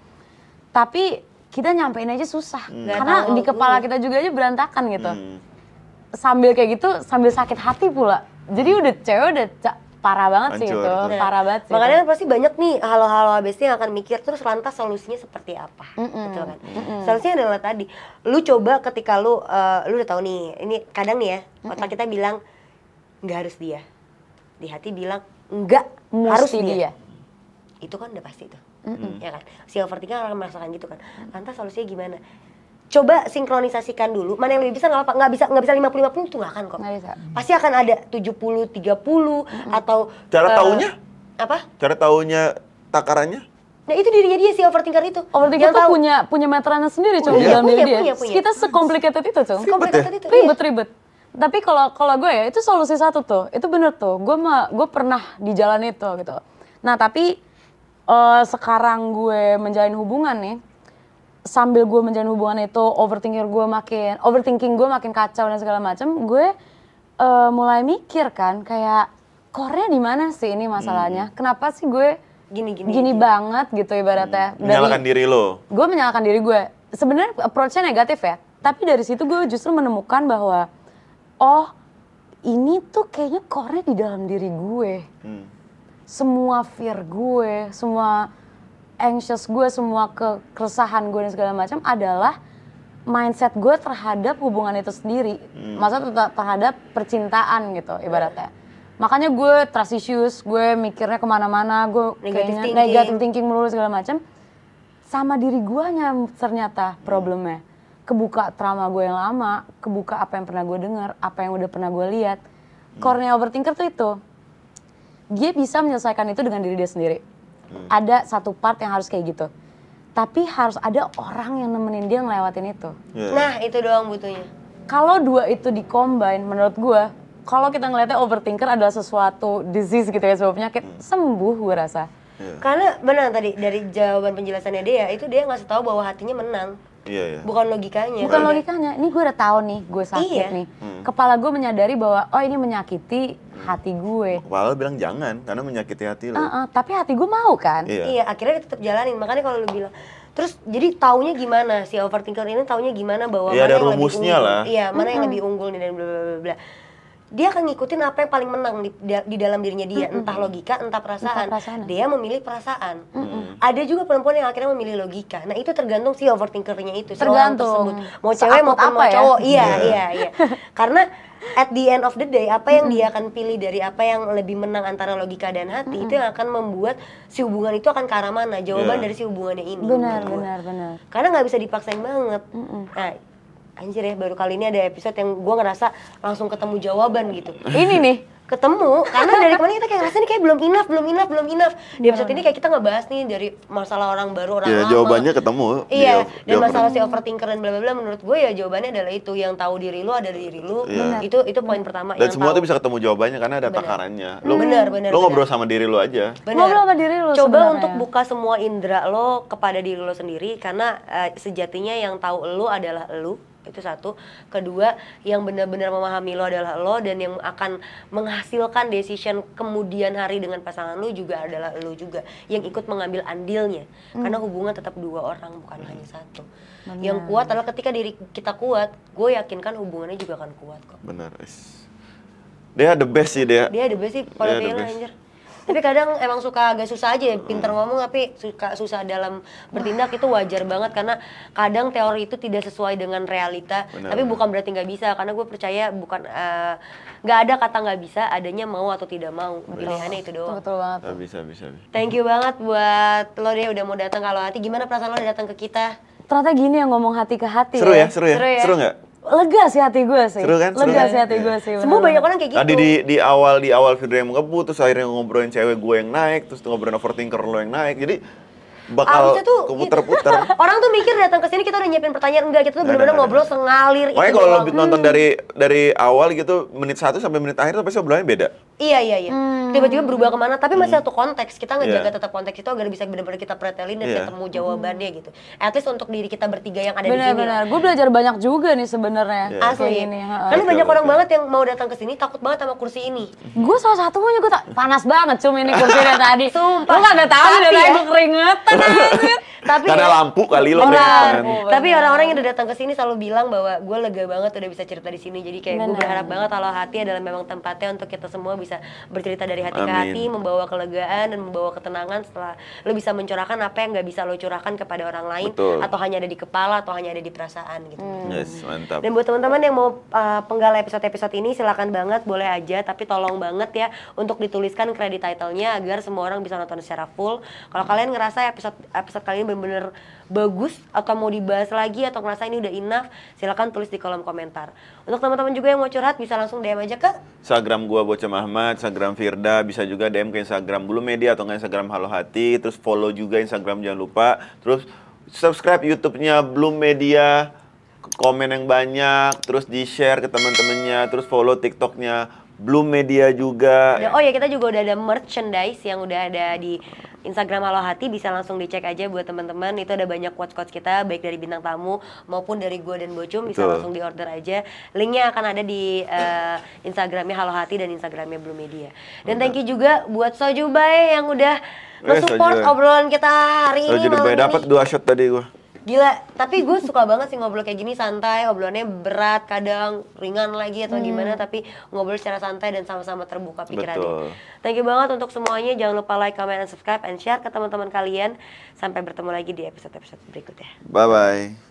Tapi kita nyampein aja susah. Karena tahu di kepala iya. kita juga aja berantakan gitu. Sambil kayak gitu, sambil sakit hati pula. Jadi udah cewek udah parah banget sih Hancur. itu, Nah, parah banget sih. Makanya itu. kan pasti banyak nih halo-halo abisnya yang akan mikir terus lantas solusinya seperti apa, betul kan? Solusinya adalah tadi, lu coba ketika lu udah tahu nih, ini kadang nih ya, otak kita bilang nggak harus dia, di hati bilang enggak harus Mesti dia. Itu kan udah pasti tuh, ya kan? Si overthinker akan merasakan gitu kan. Lantas solusinya gimana? Coba sinkronisasikan dulu, mana yang lebih bisa nggak bisa 50-50 itu nggak akan kok. Nggak bisa. Pasti akan ada 70-30 atau Cara taunya? apa? Cara taunya takarannya? Nah itu dirinya dia si overthinker itu. Overthinker Yang tuh tahu. punya meterannya sendiri Cum, di Punya, dalam diri punya, dia. punya. Kita se-complicated itu Cum. Complicated itu. Ribet. Tapi kalau gue ya itu solusi satu tuh, itu bener tuh. Gue pernah di jalan itu gitu. Nah tapi sekarang gue menjalin hubungan nih, sambil gue menjalin hubungan itu overthinking gue makin kacau dan segala macam, gue mulai mikir kan kayak core-nya di mana sih ini masalahnya? Kenapa sih gue gini banget gitu ibaratnya? Menyalahkan diri lo. Gue menyalahkan diri gue. Sebenarnya approach-nya negatif ya. Tapi dari situ gue justru menemukan bahwa oh ini tuh kayaknya core-nya di dalam diri gue. Semua fear gue, semua anxious gue, semua keresahan gue dan segala macam adalah mindset gue terhadap hubungan itu sendiri. Maksudnya terhadap percintaan gitu ibaratnya. Makanya gue trust issues, gue mikirnya kemana-mana, gue kayaknya negative thinking melulu segala macam. Sama diri guanya ternyata problemnya. Kebuka trauma gue yang lama, kebuka apa yang pernah gue dengar, apa yang udah pernah gue lihat. Core-nya overthinker tuh itu. Dia bisa menyelesaikan itu dengan diri dia sendiri. Ada satu part yang harus kayak gitu. Tapi harus ada orang yang nemenin dia ngelewatin itu. Nah itu doang butuhnya. Kalau dua itu di-combine menurut gue, kalau kita ngeliatnya overthinker adalah sesuatu disease gitu ya, sebuah penyakit, sembuh gue rasa. Karena benar tadi dari jawaban penjelasannya dia, itu dia ngasih tahu bahwa hatinya menang. Iya. Bukan logikanya. Bukan logikanya, ini gue udah tahu nih, gue sakit nih. Kepala gue menyadari bahwa oh ini menyakiti hati gue. Kepala bilang jangan, karena menyakiti hati lo. Tapi hati gue mau kan? Iya, akhirnya dia tetap jalanin. Makanya kalau lu bilang, terus jadi taunya gimana si overthinker ini taunya gimana bahwa Iya, mana ada yang rumusnya lebih unggul. lah. Iya, mana yang lebih unggul nih dan bla bla bla bla. dia akan ngikutin apa yang paling menang di dalam dirinya dia, entah logika, entah perasaan. Dia memilih perasaan. Ada juga perempuan yang akhirnya memilih logika. Nah itu tergantung si overthinkernya itu, si orang tersebut. Mau cewek maupun mau cowok. Iya. Karena at the end of the day, apa yang dia akan pilih dari apa yang lebih menang antara logika dan hati, itu yang akan membuat si hubungan itu akan ke arah mana, jawaban dari si hubungannya ini. Benar. Karena nggak bisa dipaksain banget. Nah, anjir ya, baru kali ini ada episode yang gue ngerasa langsung ketemu jawaban gitu. Ini nih ketemu, karena dari kemarin kita kayak rasanya kayak belum enough. Di episode ini kayak kita ngebahas nih dari masalah orang baru, orang lama. Jawabannya ketemu. Iya, dan masalah si overthinker dan bla bla bla, menurut gue ya jawabannya adalah itu, yang tahu diri lu ada diri lu. Itu poin pertama. Dan semua tuh bisa ketemu jawabannya karena ada takarannya. Bener. Lo ngobrol sama diri lo aja. ngobrol sama diri lu. Coba sebenarnya. untuk buka semua indera lo kepada diri lo sendiri, karena sejatinya yang tahu lo adalah lo. Itu satu. Kedua, yang benar-benar memahami lo adalah lo, dan yang akan menghasilkan decision kemudian hari dengan pasangan lo juga adalah lo juga, yang ikut mengambil andilnya. Karena hubungan tetap dua orang, bukan hanya satu. Yang kuat adalah ketika diri kita kuat, gue yakinkan hubungannya juga akan kuat kok. Benar. Dia the best sih dia. Dia the best sih, kalau Bella anjir. Tapi kadang emang suka agak susah aja, pinter ngomong tapi susah dalam bertindak. Itu wajar banget, karena kadang teori itu tidak sesuai dengan realita. Tapi bukan berarti nggak bisa, karena gue percaya bukan nggak ada kata nggak bisa, adanya mau atau tidak mau. Pilihannya itu doang. Betul banget. Bisa. Thank you banget buat lo deh udah mau datang. Kalau hati, gimana perasaan lo udah datang ke kita? Ternyata gini yang ngomong hati ke hati. Seru ya? Seru ya? Seru nggak? Lega sih hati gue sih. Seru kan? Lega sih hati gue sih. Semua banyak orang kayak gitu. Tadi di awal video yang ngebut, terus akhirnya ngobrolin cewek gue yang naik, terus ngobrolin overthinker lo yang naik. Jadi bakal Abisnya tuh keputer-puter. Orang tuh mikir datang ke sini kita udah nyiapin pertanyaan, enggak, kita tuh benar-benar ngobrol sengalir itu. Makanya kalau lo nonton dari awal gitu, menit 1 sampai menit akhir tuh pasti obrolannya beda. Iya. Tiba-tiba berubah kemana, tapi masih satu konteks. Kita ngejaga tetap konteks itu agar bisa benar-benar kita pretelin dan ketemu jawabannya gitu. At least untuk diri kita bertiga yang ada di sini. Benar. Gue belajar banyak juga nih sebenarnya. Asli. Ini. Karena banyak orang banget yang mau datang ke sini takut banget sama kursi ini. Gue salah satunya, gue panas banget cum ini kursinya tadi. Sumpah. Lu kagak tahu Tapi dari ya. gue keringetan anjir. Tapi Karena lampu kali lo benar. keringetan. Tapi orang-orang yang udah datang ke sini selalu bilang bahwa gue lega banget udah bisa cerita di sini. Jadi kayak gue berharap banget kalau hati adalah memang tempatnya untuk kita semua bisa bercerita dari hati ke hati, membawa kelegaan dan membawa ketenangan setelah lo bisa mencurahkan apa yang nggak bisa lo curahkan kepada orang lain. Betul. Atau hanya ada di kepala atau hanya ada di perasaan gitu. Yes, mantap. Dan buat teman-teman yang mau penggal episode-episode ini, silakan banget, boleh aja, tapi tolong banget ya untuk dituliskan kredit title-nya agar semua orang bisa nonton secara full. Kalau kalian ngerasa episode kali ini bener-bener bagus atau mau dibahas lagi atau ngerasa ini udah enough, silakan tulis di kolom komentar. Untuk teman-teman juga yang mau curhat bisa langsung DM aja ke Instagram gua Bocem Ahmad, Instagram Firda, bisa juga DM ke Instagram Blue Media atau nggak Instagram Halo Hati, terus follow juga Instagram jangan lupa, terus subscribe YouTube-nya Blue Media, komen yang banyak, terus di-share ke teman-temannya, terus follow TikTok-nya Blue Media juga. Oh ya, kita juga udah ada merchandise yang udah ada di Instagram Halo Hati, bisa langsung dicek aja buat teman-teman. Itu ada banyak quotes-quotes kita, baik dari bintang tamu maupun dari gue dan Bocum, bisa langsung diorder aja. Linknya akan ada di Instagramnya Halo Hati dan Instagramnya Blue Media. Dan thank you juga buat Sojubai yang udah nge-support obrolan kita hari ini malam ini. Dapat 2 shot tadi gue. Gila, tapi gue suka banget sih ngobrol kayak gini, santai, obrolannya berat, kadang ringan lagi atau gimana, tapi ngobrol secara santai dan sama-sama terbuka pikirannya. Thank you banget untuk semuanya, jangan lupa like, comment, and subscribe, and share ke teman-teman kalian. Sampai bertemu lagi di episode-episode berikutnya. Bye-bye.